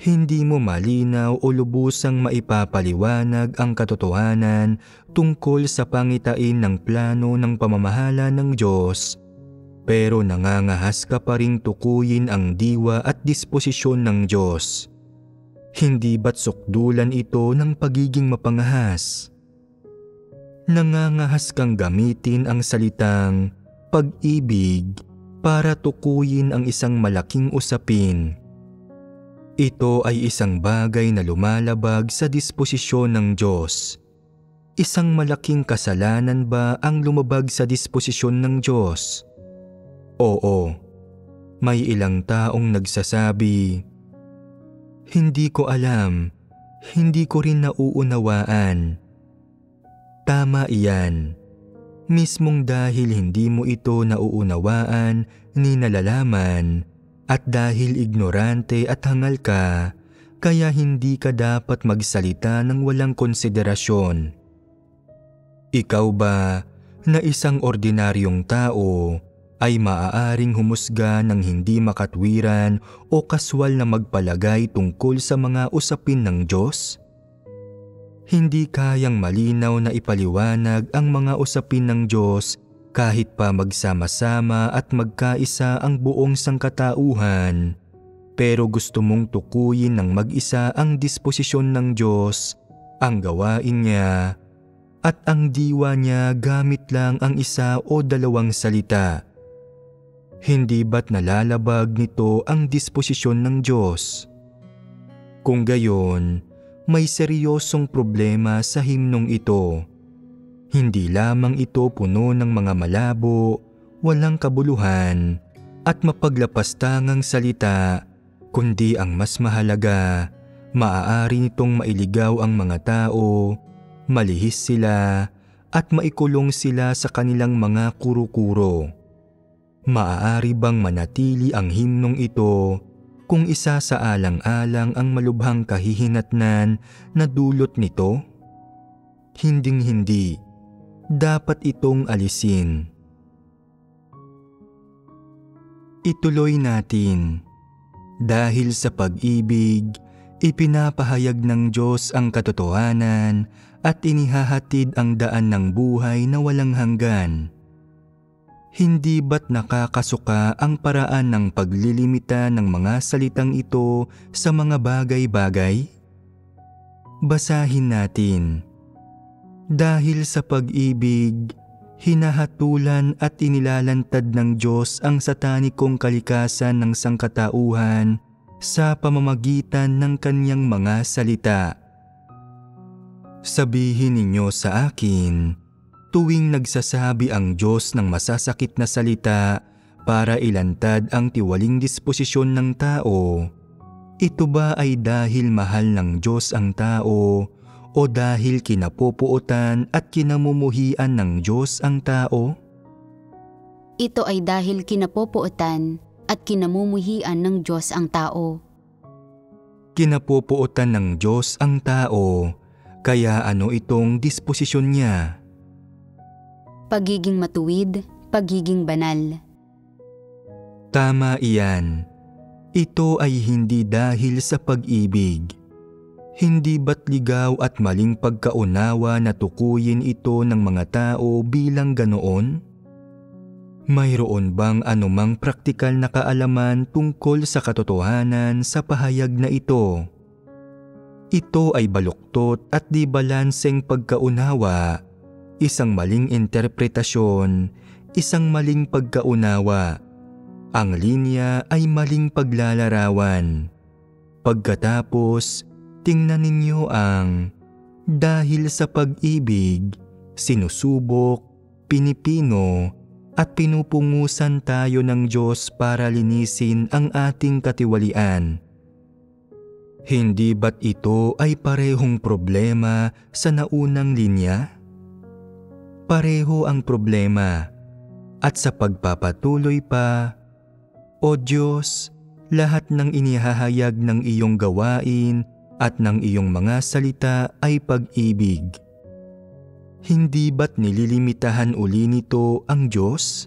Hindi mo malinaw o lubusang maipapaliwanag ang katotohanan tungkol sa pangitain ng plano ng pamamahala ng Diyos, pero nangangahas ka pa ring tukuyin ang diwa at disposisyon ng Diyos. Hindi ba't sukdulan ito ng pagiging mapangahas? Nangangahas kang gamitin ang salitang pag-ibig para tukuyin ang isang malaking usapin. Ito ay isang bagay na lumalabag sa disposisyon ng Diyos. Isang malaking kasalanan ba ang lumabag sa disposisyon ng Diyos? Oo, may ilang taong nagsasabi, "Hindi ko alam, hindi ko rin nauunawaan." Tama iyan. Mismong dahil hindi mo ito nauunawaan ni nalalaman at dahil ignorante at hangal ka, kaya hindi ka dapat magsalita ng walang konsiderasyon. Ikaw ba na isang ordinaryong tao ay maaaring humusga ng hindi makatwiran o kaswal na magpalagay tungkol sa mga usapin ng Diyos? Hindi kayang malinaw na ipaliwanag ang mga usapin ng Diyos kahit pa magsama-sama at magkaisa ang buong sangkatauhan, pero gusto mong tukuyin ng mag-isa ang disposisyon ng Diyos, ang gawain niya, at ang diwa niya gamit lang ang isa o dalawang salita. Hindi ba't nalalabag nito ang disposisyon ng Diyos? Kung gayon, may seryosong problema sa himnong ito. Hindi lamang ito puno ng mga malabo, walang kabuluhan, at mapaglapastangang salita, kundi ang mas mahalaga, maaari nitong mailigaw ang mga tao, malihis sila, at maikulong sila sa kanilang mga kuro-kuro. Maaari bang manatili ang himnong ito kung isa sa alang-alang ang malubhang kahihinatnan na dulot nito? Hinding-hindi. Dapat itong alisin. Ituloy natin. Dahil sa pag-ibig, ipinapahayag ng Diyos ang katotohanan at inihahatid ang daan ng buhay na walang hanggan. Hindi ba't nakakasuka ang paraan ng paglilimita ng mga salitang ito sa mga bagay-bagay? Basahin natin. Dahil sa pag-ibig, hinahatulan at inilalantad ng Diyos ang satanikong kalikasan ng sangkatauhan sa pamamagitan ng kanyang mga salita. Sabihin ninyo sa akin, tuwing nagsasabi ang Diyos ng masasakit na salita para ilantad ang tiwaling disposisyon ng tao, ito ba ay dahil mahal ng Diyos ang tao o dahil kinapupuotan at kinamumuhian ng Diyos ang tao? Ito ay dahil kinapupuotan at kinamumuhian ng Diyos ang tao. Kinapupuotan ng Diyos ang tao, kaya ano itong disposisyon niya? Pagiging matuwid, pagiging banal. Tama iyan. Ito ay hindi dahil sa pag-ibig. Hindi ba't ligaw at maling pagkaunawa na tukuyin ito ng mga tao bilang ganoon? Mayroon bang anumang praktikal na kaalaman tungkol sa katotohanan sa pahayag na ito? Ito ay baluktot at di balanseng pagkaunawa, isang maling interpretasyon, isang maling pagkaunawa. Ang linya ay maling paglalarawan. Pagkatapos, tingnan ninyo ang dahil sa pag-ibig, sinusubok, pinipino, at pinupungusan tayo ng Diyos para linisin ang ating katiwalian. Hindi ba't ito ay parehong problema sa naunang linya? Pareho ang problema. At sa pagpapatuloy pa, O Diyos, lahat ng inihahayag ng iyong gawain at ng iyong mga salita ay pag-ibig. Hindi ba't nililimitahan uli nito ang Diyos?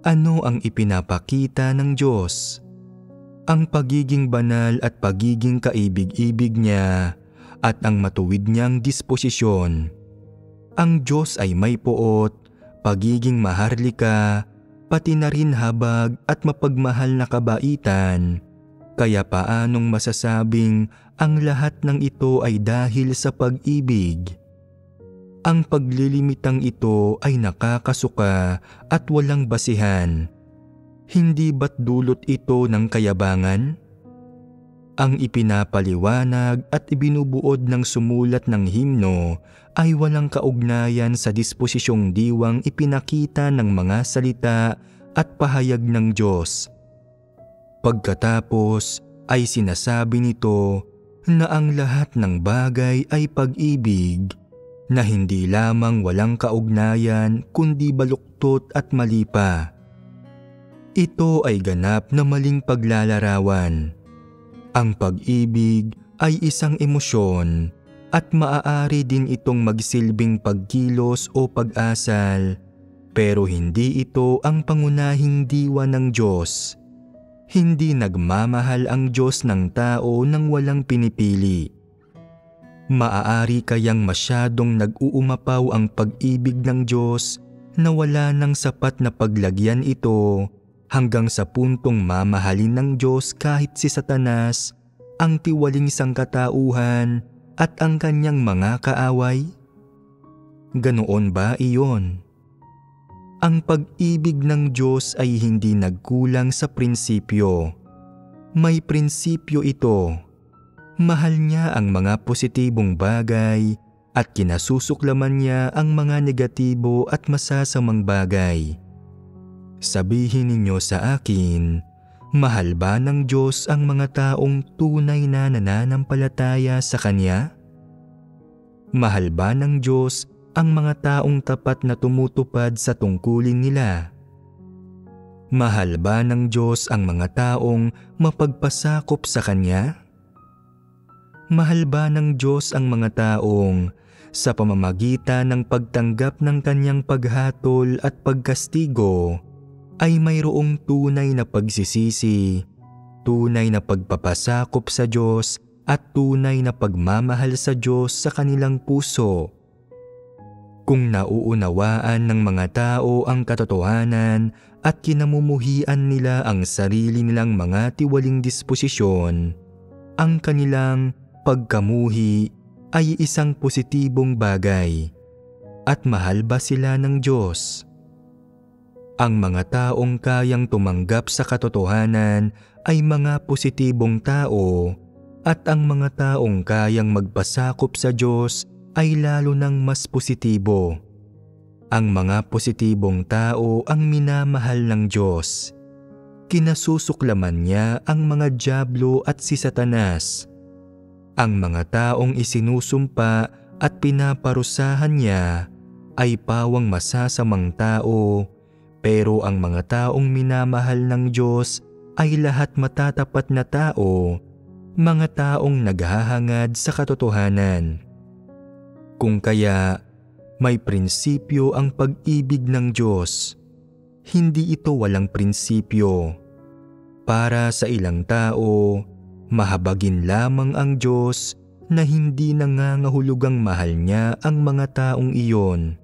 Ano ang ipinapakita ng Diyos? Ang pagiging banal at pagiging kaibig-ibig niya at ang matuwid niyang disposisyon. Ang Diyos ay may puot, pagiging maharlika, pati na rin habag at mapagmahal na kabaitan. Kaya paanong masasabing ang lahat ng ito ay dahil sa pag-ibig? Ang paglilimitang ito ay nakakasuka at walang basihan. Hindi ba't dulot ito ng kayabangan? Ang ipinapaliwanag at ibinubuod ng sumulat ng himno ay walang kaugnayan sa disposisyong diwang ipinakita ng mga salita at pahayag ng Diyos. Pagkatapos ay sinasabi nito na ang lahat ng bagay ay pag-ibig, na hindi lamang walang kaugnayan kundi baluktot at mali pa. Ito ay ganap na maling paglalarawan. Ang pag-ibig ay isang emosyon at maaari din itong magsilbing pagkilos o pag-asal, pero hindi ito ang pangunahing diwa ng Diyos. Hindi nagmamahal ang Diyos ng tao nang walang pinipili. Maaari kayang masyadong nag-uumapaw ang pag-ibig ng Diyos na wala nang sapat na paglagyan ito hanggang sa puntong mamahalin ng Diyos kahit si Satanas, ang tiwaling sangkatauhan at ang kanyang mga kaaway? Ganoon ba iyon? Ang pag-ibig ng Diyos ay hindi nagkulang sa prinsipyo. May prinsipyo ito. Mahal niya ang mga positibong bagay at kinasusuklaman niya ang mga negatibo at masasamang bagay. Sabihin ninyo sa akin, mahal ba ng Diyos ang mga taong tunay na nananampalataya sa Kanya? Mahal ba ng Diyos ang mga taong tapat na tumutupad sa tungkulin nila? Mahal ba ng Diyos ang mga taong mapagpasakop sa Kanya? Mahal ba ng Diyos ang mga taong sa pamamagitan ng pagtanggap ng Kanyang paghatol at pagkastigo ay mayroong tunay na pagsisisi, tunay na pagpapasakop sa Diyos at tunay na pagmamahal sa Diyos sa kanilang puso? Kung nauunawaan ng mga tao ang katotohanan at kinamumuhian nila ang sarili nilang mga tiwaling disposisyon, ang kanilang pagkamuhi ay isang positibong bagay. At mahal ba sila ng Diyos? Ang mga taong kayang tumanggap sa katotohanan ay mga positibong tao, at ang mga taong kayang magpasakop sa Diyos ay lalo nang mas positibo. Ang mga positibong tao ang minamahal ng Diyos. Kinasusuklaman niya ang mga dyablo at si Satanas. Ang mga taong isinusumpa at pinaparusahan niya ay pawang masasamang tao, pero ang mga taong minamahal ng Diyos ay lahat matatapat na tao mga taong naghahangad sa katotohanan. Kung kaya may prinsipyo ang pag-ibig ng Diyos, hindi ito walang prinsipyo. Para sa ilang tao, mahabagin lamang ang Diyos na hindi nangangahulugang mahal niya ang mga taong iyon.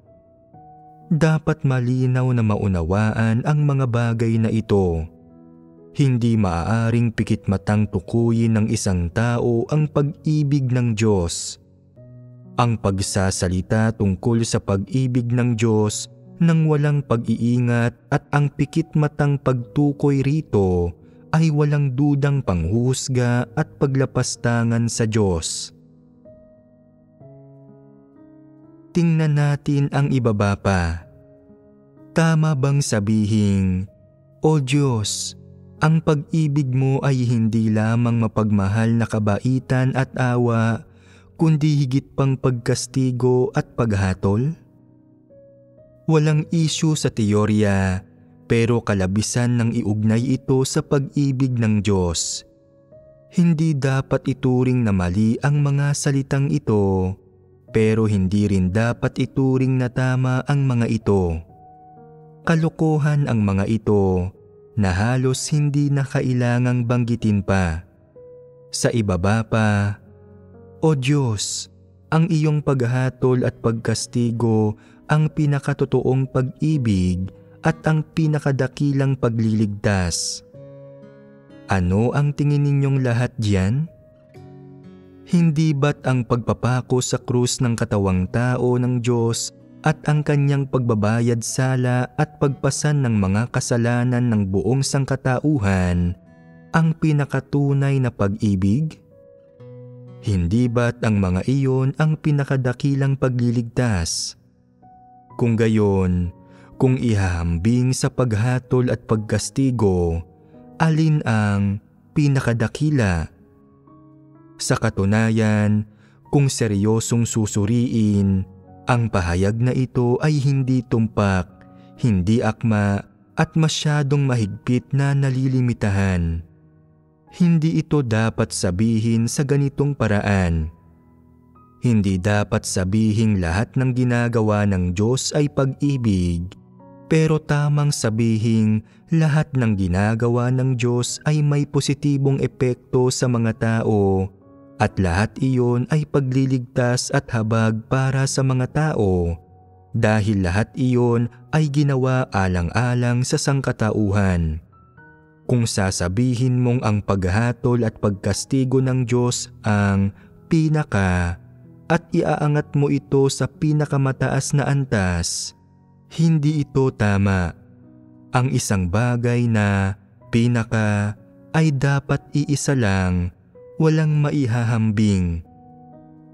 Dapat malinaw na maunawaan ang mga bagay na ito. Hindi maaaring pikit matang tukuyin ng isang tao ang pag-ibig ng Diyos. Ang pagsasalita tungkol sa pag-ibig ng Diyos nang walang pag-iingat at ang pikit matang pagtukoy rito ay walang dudang panghuhusga at paglapastangan sa Diyos. Tingnan natin ang ibaba pa. Tama bang sabihing, "O Diyos, ang pag-ibig mo ay hindi lamang mapagmahal na kabaitan at awa, kundi higit pang pagkastigo at paghatol"? Walang isyu sa teorya, pero kalabisan ng iugnay ito sa pag-ibig ng Diyos. Hindi dapat ituring na mali ang mga salitang ito, pero hindi rin dapat ituring na tama ang mga ito. Kalokohan ang mga ito na halos hindi na kailangang banggitin pa. Sa ibaba pa, "O Diyos, ang iyong paghatol at pagkastigo ang pinakatotoong pag-ibig at ang pinakadakilang pagliligtas." Ano ang tingin ninyong lahat diyan? Hindi ba't ang pagpapako sa krus ng katawang tao ng Diyos at ang kanyang pagbabayad sala at pagpasan ng mga kasalanan ng buong sangkatauhan ang pinakatunay na pag-ibig? Hindi ba't ang mga iyon ang pinakadakilang pagliligtas? Kung gayon, kung ihahambing sa paghatol at pagkastigo, alin ang pinakadakila? Sa katunayan, kung seryosong susuriin, ang pahayag na ito ay hindi tumpak, hindi akma at masyadong mahigpit na nalilimitahan. Hindi ito dapat sabihin sa ganitong paraan. Hindi dapat sabihing lahat ng ginagawa ng Diyos ay pag-ibig, pero tamang sabihing lahat ng ginagawa ng Diyos ay may positibong epekto sa mga tao at lahat iyon ay pagliligtas at habag para sa mga tao dahil lahat iyon ay ginawa alang-alang sa sangkatauhan. Kung sasabihin mong ang paghatol at pagkastigo ng Diyos ang pinaka at iaangat mo ito sa pinakamataas na antas, hindi ito tama. Ang isang bagay na pinaka ay dapat iisa lang, walang maihahambing.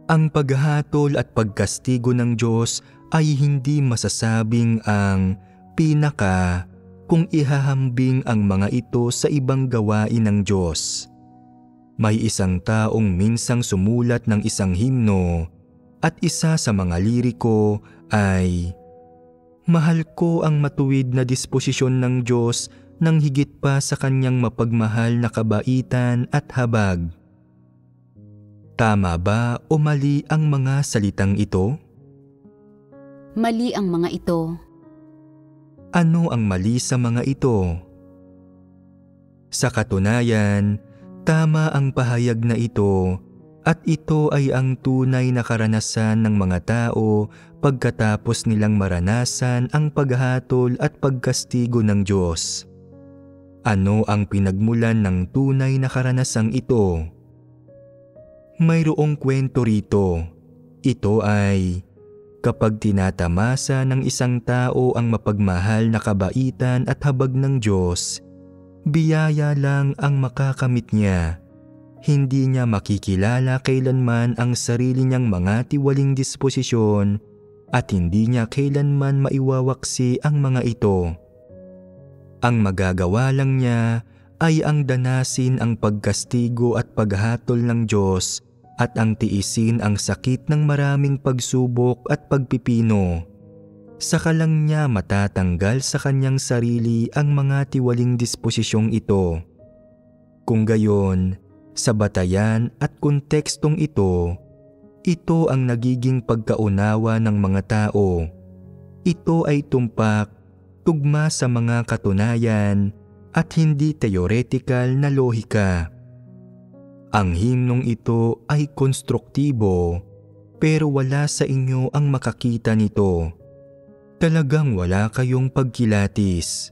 Ang paghatol at pagkastigo ng Diyos ay hindi masasabing ang pinaka kung ihahambing ang mga ito sa ibang gawain ng Diyos. May isang taong minsang sumulat ng isang himno at isa sa mga liriko ay, "Mahal ko ang matuwid na disposisyon ng Diyos nang higit pa sa kanyang mapagmahal na kabaitan at habag." Tama ba o mali ang mga salitang ito? Mali ang mga ito. Ano ang mali sa mga ito? Sa katunayan, tama ang pahayag na ito at ito ay ang tunay na karanasan ng mga tao pagkatapos nilang maranasan ang paghatol at pagkastigo ng Diyos. Ano ang pinagmulan ng tunay na karanasang ito? Mayroong kwento rito. Ito ay kapag tinatamasa ng isang tao ang mapagmahal na kabaitan at habag ng Diyos, biyaya lang ang makakamit niya. Hindi niya makikilala kailanman ang sarili niyang mga tiwaling disposisyon at hindi niya kailanman maiwawaksi ang mga ito. Ang magagawa lang niya ay ang danasin ang pagkastigo at paghatol ng Diyos at ang tiisin ang sakit ng maraming pagsubok at pagpipino. Saka lang niya matatanggal sa kanyang sarili ang mga tiwaling disposisyong ito. Kung gayon, Sa batayan at kontekstong ito, ito ang nagiging pagkaunawa ng mga tao. Ito ay tumpak, tugma sa mga katunayan at hindi teoretikal na lohika. Ang himnong ito ay konstruktibo, pero wala sa inyo ang makakita nito. Talagang wala kayong pagkilatis.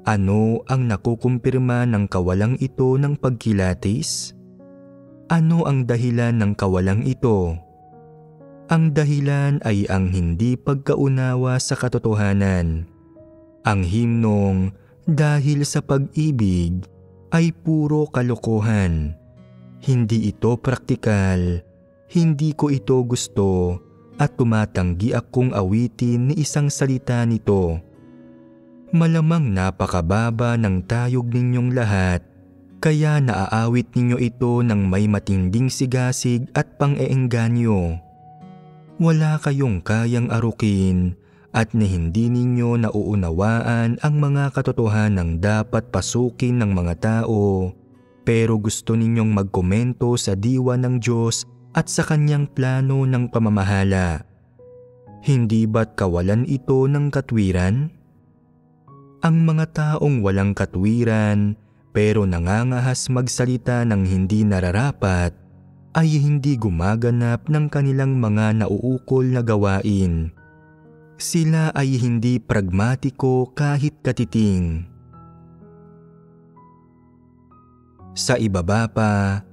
Ano ang nakukumpirma ng kawalang ito ng pagkilatis? Ano ang dahilan ng kawalang ito? Ang dahilan ay ang hindi pagkaunawa sa katotohanan. Ang himnong dahil sa pag-ibig ay puro kalokohan. Hindi ito praktikal, hindi ko ito gusto at tumatanggi akong awitin ni isang salita nito. Malamang napakababa ng tayog ninyong lahat, kaya naaawit ninyo ito ng may matinding sigasig at pang-eengganyo. Wala kayong kayang arukin at ni hindi ninyo nauunawaan ang mga katotohanang dapat pasukin ng mga tao, pero gusto ninyong magkomento sa diwa ng Diyos at sa kanyang plano ng pamamahala. Hindi ba't kawalan ito ng katwiran? Ang mga taong walang katwiran pero nangangahas magsalita ng hindi nararapat ay hindi gumaganap ng kanilang mga nauukol na gawain. Sila ay hindi pragmatiko kahit katiting. Sa ibaba pa,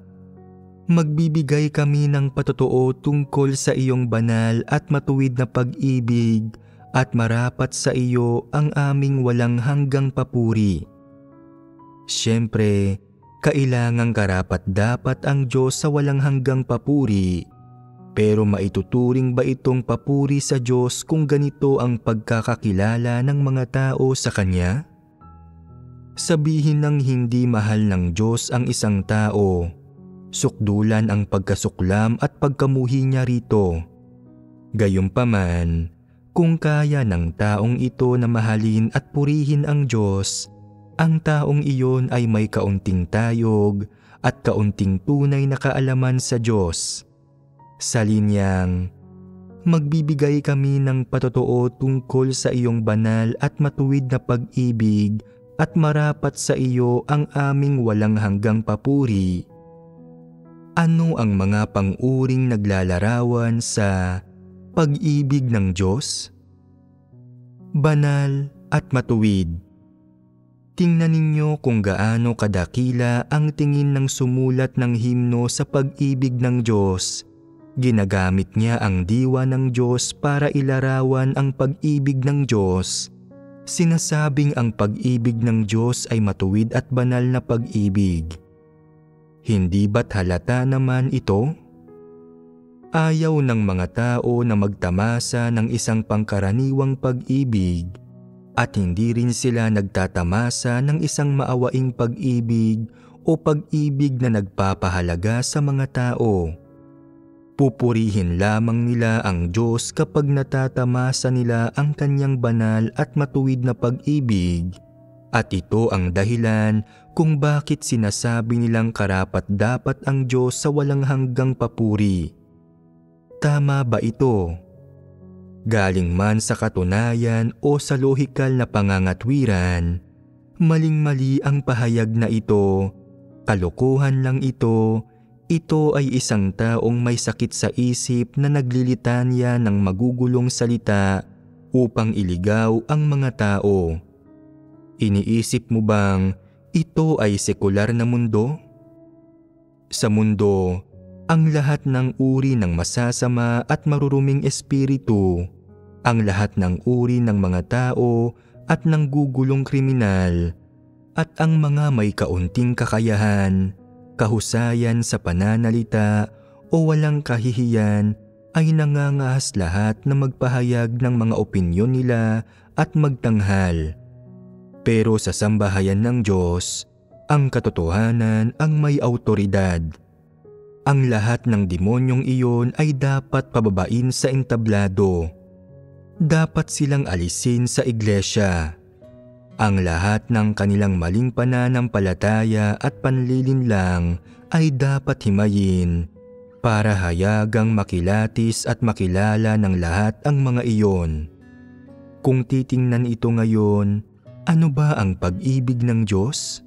magbibigay kami ng patotoo tungkol sa iyong banal at matuwid na pag-ibig at marapat sa iyo ang aming walang hanggang papuri. Siyempre, kailangang karapat-dapat ang Diyos sa walang hanggang papuri, pero maituturing ba itong papuri sa Diyos kung ganito ang pagkakakilala ng mga tao sa Kanya? Sabihin ng hindi mahal ng Diyos ang isang tao, sukdulan ang pagkasuklam at pagkamuhi niya rito. Gayunpaman, kung kaya ng taong ito na mahalin at purihin ang Diyos, ang taong iyon ay may kaunting tayog at kaunting tunay na kaalaman sa Diyos. Sa linyang, magbibigay kami ng patotoo tungkol sa iyong banal at matuwid na pag-ibig at marapat sa iyo ang aming walang hanggang papuri. Ano ang mga pang-uring naglalarawan sa pag-ibig ng Diyos? Banal at matuwid. Tingnan ninyo kung gaano kadakila ang tingin ng sumulat ng himno sa pag-ibig ng Diyos. Ginagamit niya ang diwa ng Diyos para ilarawan ang pag-ibig ng Diyos. Sinasabing ang pag-ibig ng Diyos ay matuwid at banal na pag-ibig. Hindi ba't halata naman ito? Ayaw ng mga tao na magtamasa ng isang pangkaraniwang pag-ibig at hindi rin sila nagtatamasa ng isang maawaing pag-ibig o pag-ibig na nagpapahalaga sa mga tao. Pupurihin lamang nila ang Diyos kapag natatamasa nila ang kanyang banal at matuwid na pag-ibig. At ito ang dahilan kung bakit sinasabi nilang karapat-dapat ang Diyos sa walang hanggang papuri. Tama ba ito? Galing man sa katunayan o sa lohikal na pangangatwiran, maling-mali ang pahayag na ito, kalokohan lang ito. Ito ay isang taong may sakit sa isip na naglilitanya ng magugulong salita upang iligaw ang mga tao. Iniisip mo bang ito ay sekular na mundo? Sa mundo, ang lahat ng uri ng masasama at maruruming espiritu, ang lahat ng uri ng mga tao at ng gugulong kriminal, at ang mga may kaunting kakayahan, kahusayan sa pananalita o walang kahihiyan ay nangangahas lahat na magpahayag ng mga opinyon nila at magtanghal. Pero sa sambahayan ng Diyos, ang katotohanan ang may autoridad. Ang lahat ng demonyong iyon ay dapat pababain sa entablado. Dapat silang alisin sa iglesia. Ang lahat ng kanilang maling pananampalataya at panlilinlang ay dapat himayin para hayagang makilatis at makilala ng lahat ang mga iyon. Kung titingnan ito ngayon, ano ba ang pag-ibig ng Diyos?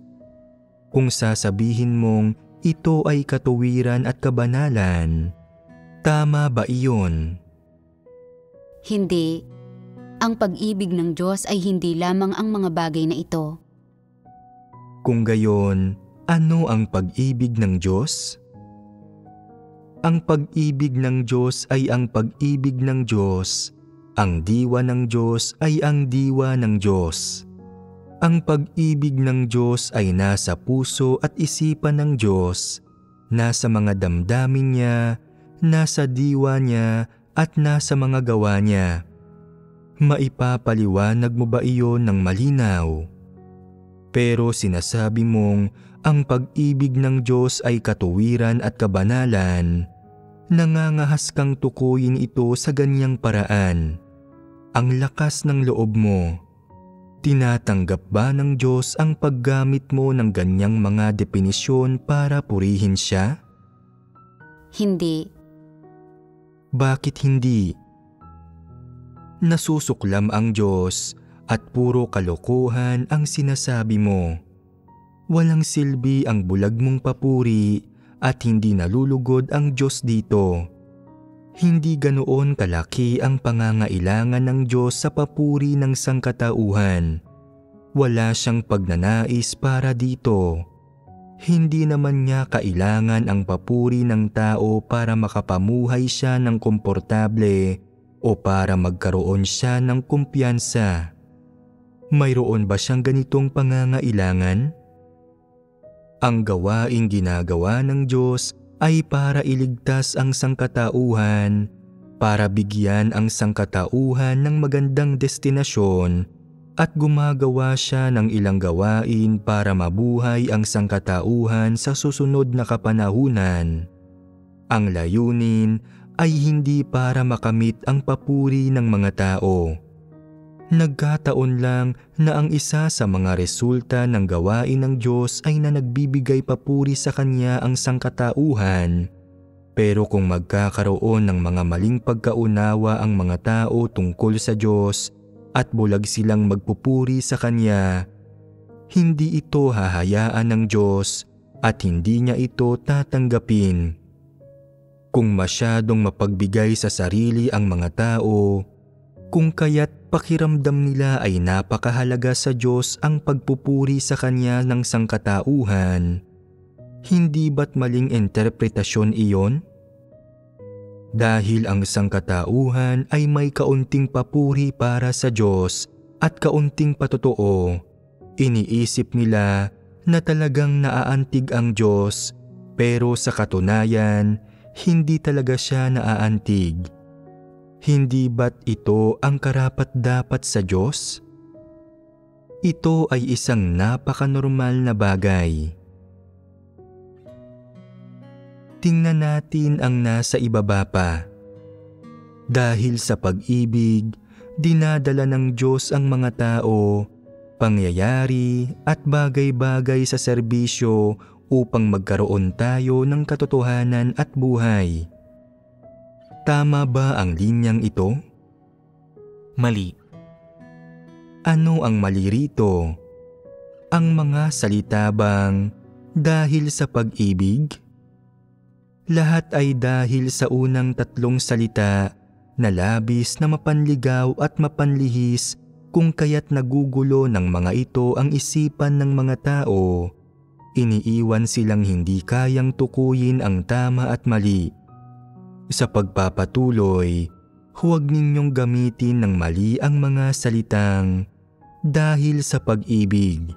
Kung sasabihin mong ito ay katuwiran at kabanalan, tama ba iyon? Hindi. Ang pag-ibig ng Diyos ay hindi lamang ang mga bagay na ito. Kung gayon, ano ang pag-ibig ng Diyos? Ang pag-ibig ng Diyos ay ang pag-ibig ng Diyos. Ang diwa ng Diyos ay ang diwa ng Diyos. Ang pag-ibig ng Diyos ay nasa puso at isipan ng Diyos, nasa mga damdamin niya, nasa diwa niya at nasa mga gawa niya. Maipapaliwanag mo ba iyon ng malinaw? Pero sinasabi mong ang pag-ibig ng Diyos ay katuwiran at kabanalan. Nangangahas kang tukuyin ito sa ganyang paraan. Ang lakas ng loob mo. Tinatanggap ba ng Diyos ang paggamit mo ng ganyang mga definisyon para purihin siya? Hindi. Bakit hindi? Nasusuklam ang Diyos at puro kalokohan ang sinasabi mo. Walang silbi ang bulag mong papuri at hindi nalulugod ang Diyos dito. Hindi ganoon kalaki ang pangangailangan ng Diyos sa papuri ng sangkatauhan. Wala siyang pagnanais para dito. Hindi naman niya kailangan ang papuri ng tao para makapamuhay siya ng komportable o para magkaroon siya ng kumpiyansa. Mayroon ba siyang ganitong pangangailangan? Ang gawaing ginagawa ng Diyos ay para iligtas ang sangkatauhan, para bigyan ang sangkatauhan ng magandang destinasyon, at gumagawa siya ng ilang gawain para mabuhay ang sangkatauhan sa susunod na kapanahunan. Ang layunin ay hindi para makamit ang papuri ng mga tao. Nagkataon lang na ang isa sa mga resulta ng gawain ng Diyos ay na nagbibigay papuri sa Kanya ang sangkatauhan. Pero kung magkakaroon ng mga maling pagkaunawa ang mga tao tungkol sa Diyos at bulag silang magpupuri sa Kanya, hindi ito hahayaan ng Diyos at hindi niya ito tatanggapin. Kung masyadong mapagbigay sa sarili ang mga tao, kung kaya't pakiramdam nila ay napakahalaga sa Diyos ang pagpupuri sa Kanya ng sangkatauhan, hindi ba't maling interpretasyon iyon? Dahil ang sangkatauhan ay may kaunting papuri para sa Diyos at kaunting patotoo, iniisip nila na talagang naaantig ang Diyos, pero sa katunayan, hindi talaga siya naaantig. Hindi ba't ito ang karapat-dapat sa Diyos? Ito ay isang napakanormal na bagay. Tingnan natin ang nasa ibaba pa. Dahil sa pag-ibig, dinadala ng Diyos ang mga tao, pangyayari at bagay-bagay sa serbisyo upang magkaroon tayo ng katotohanan at buhay. Tama ba ang linyang ito? Mali. Ano ang mali rito? Ang mga salita bang dahil sa pag-ibig? Lahat ay dahil sa unang tatlong salita na labis na mapanligaw at mapanlihis, kung kaya't nagugulo ng mga ito ang isipan ng mga tao. Iniiwan silang hindi kayang tukuyin ang tama at mali. Sa pagpapatuloy, huwag ninyong gamitin ng mali ang mga salitang dahil sa pag-ibig.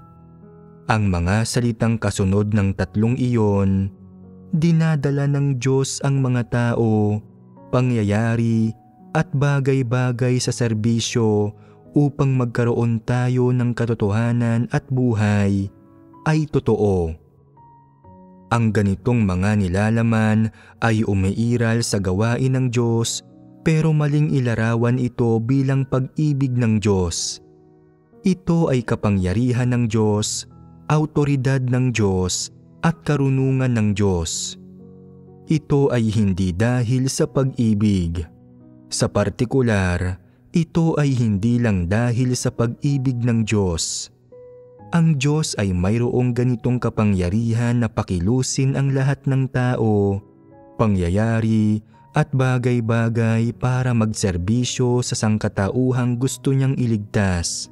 Ang mga salitang kasunod ng tatlong iyon, dinadala ng Diyos ang mga tao, pangyayari at bagay-bagay sa serbisyo upang magkaroon tayo ng katotohanan at buhay, ay totoo. Ang ganitong mga nilalaman ay umiiral sa gawain ng Diyos, pero maling ilarawan ito bilang pag-ibig ng Diyos. Ito ay kapangyarihan ng Diyos, awtoridad ng Diyos, at karunungan ng Diyos. Ito ay hindi dahil sa pag-ibig. Sa partikular, ito ay hindi lang dahil sa pag-ibig ng Diyos. Ang Diyos ay mayroong ganitong kapangyarihan na pakilusin ang lahat ng tao, pangyayari, at bagay-bagay para magserbisyo sa sangkatauhang gusto niyang iligtas.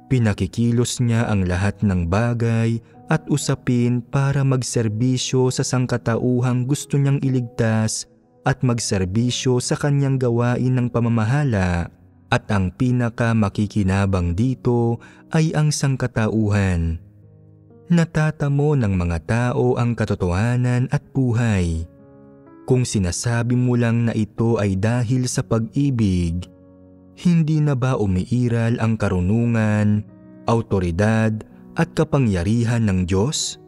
Pinakikilos niya ang lahat ng bagay at usapin para magserbisyo sa sangkatauhang gusto niyang iligtas at magserbisyo sa kanyang gawain ng pamamahala, at ang pinakamakikinabang dito ay ang sangkatauhan. Natatamo ng mga tao ang katotohanan at buhay. Kung sinasabi mo lang na ito ay dahil sa pag-ibig, hindi na ba umiiral ang karunungan, awtoridad at kapangyarihan ng Diyos?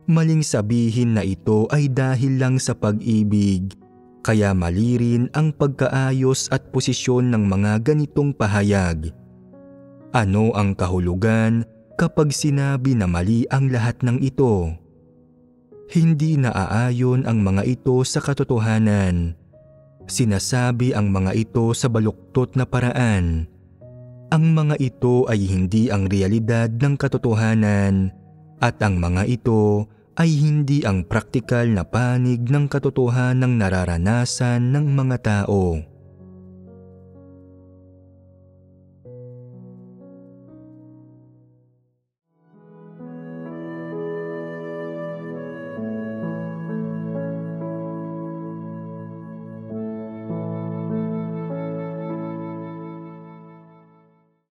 Maling sabihin na ito ay dahil lang sa pag-ibig, kaya mali rin ang pagkaayos at posisyon ng mga ganitong pahayag. Ano ang kahulugan kapag sinabi na mali ang lahat ng ito? Hindi naaayon ang mga ito sa katotohanan. Sinasabi ang mga ito sa baluktot na paraan. Ang mga ito ay hindi ang realidad ng katotohanan, at ang mga ito ay hindi ang praktikal na panig ng katotohanang nararanasan ng mga tao.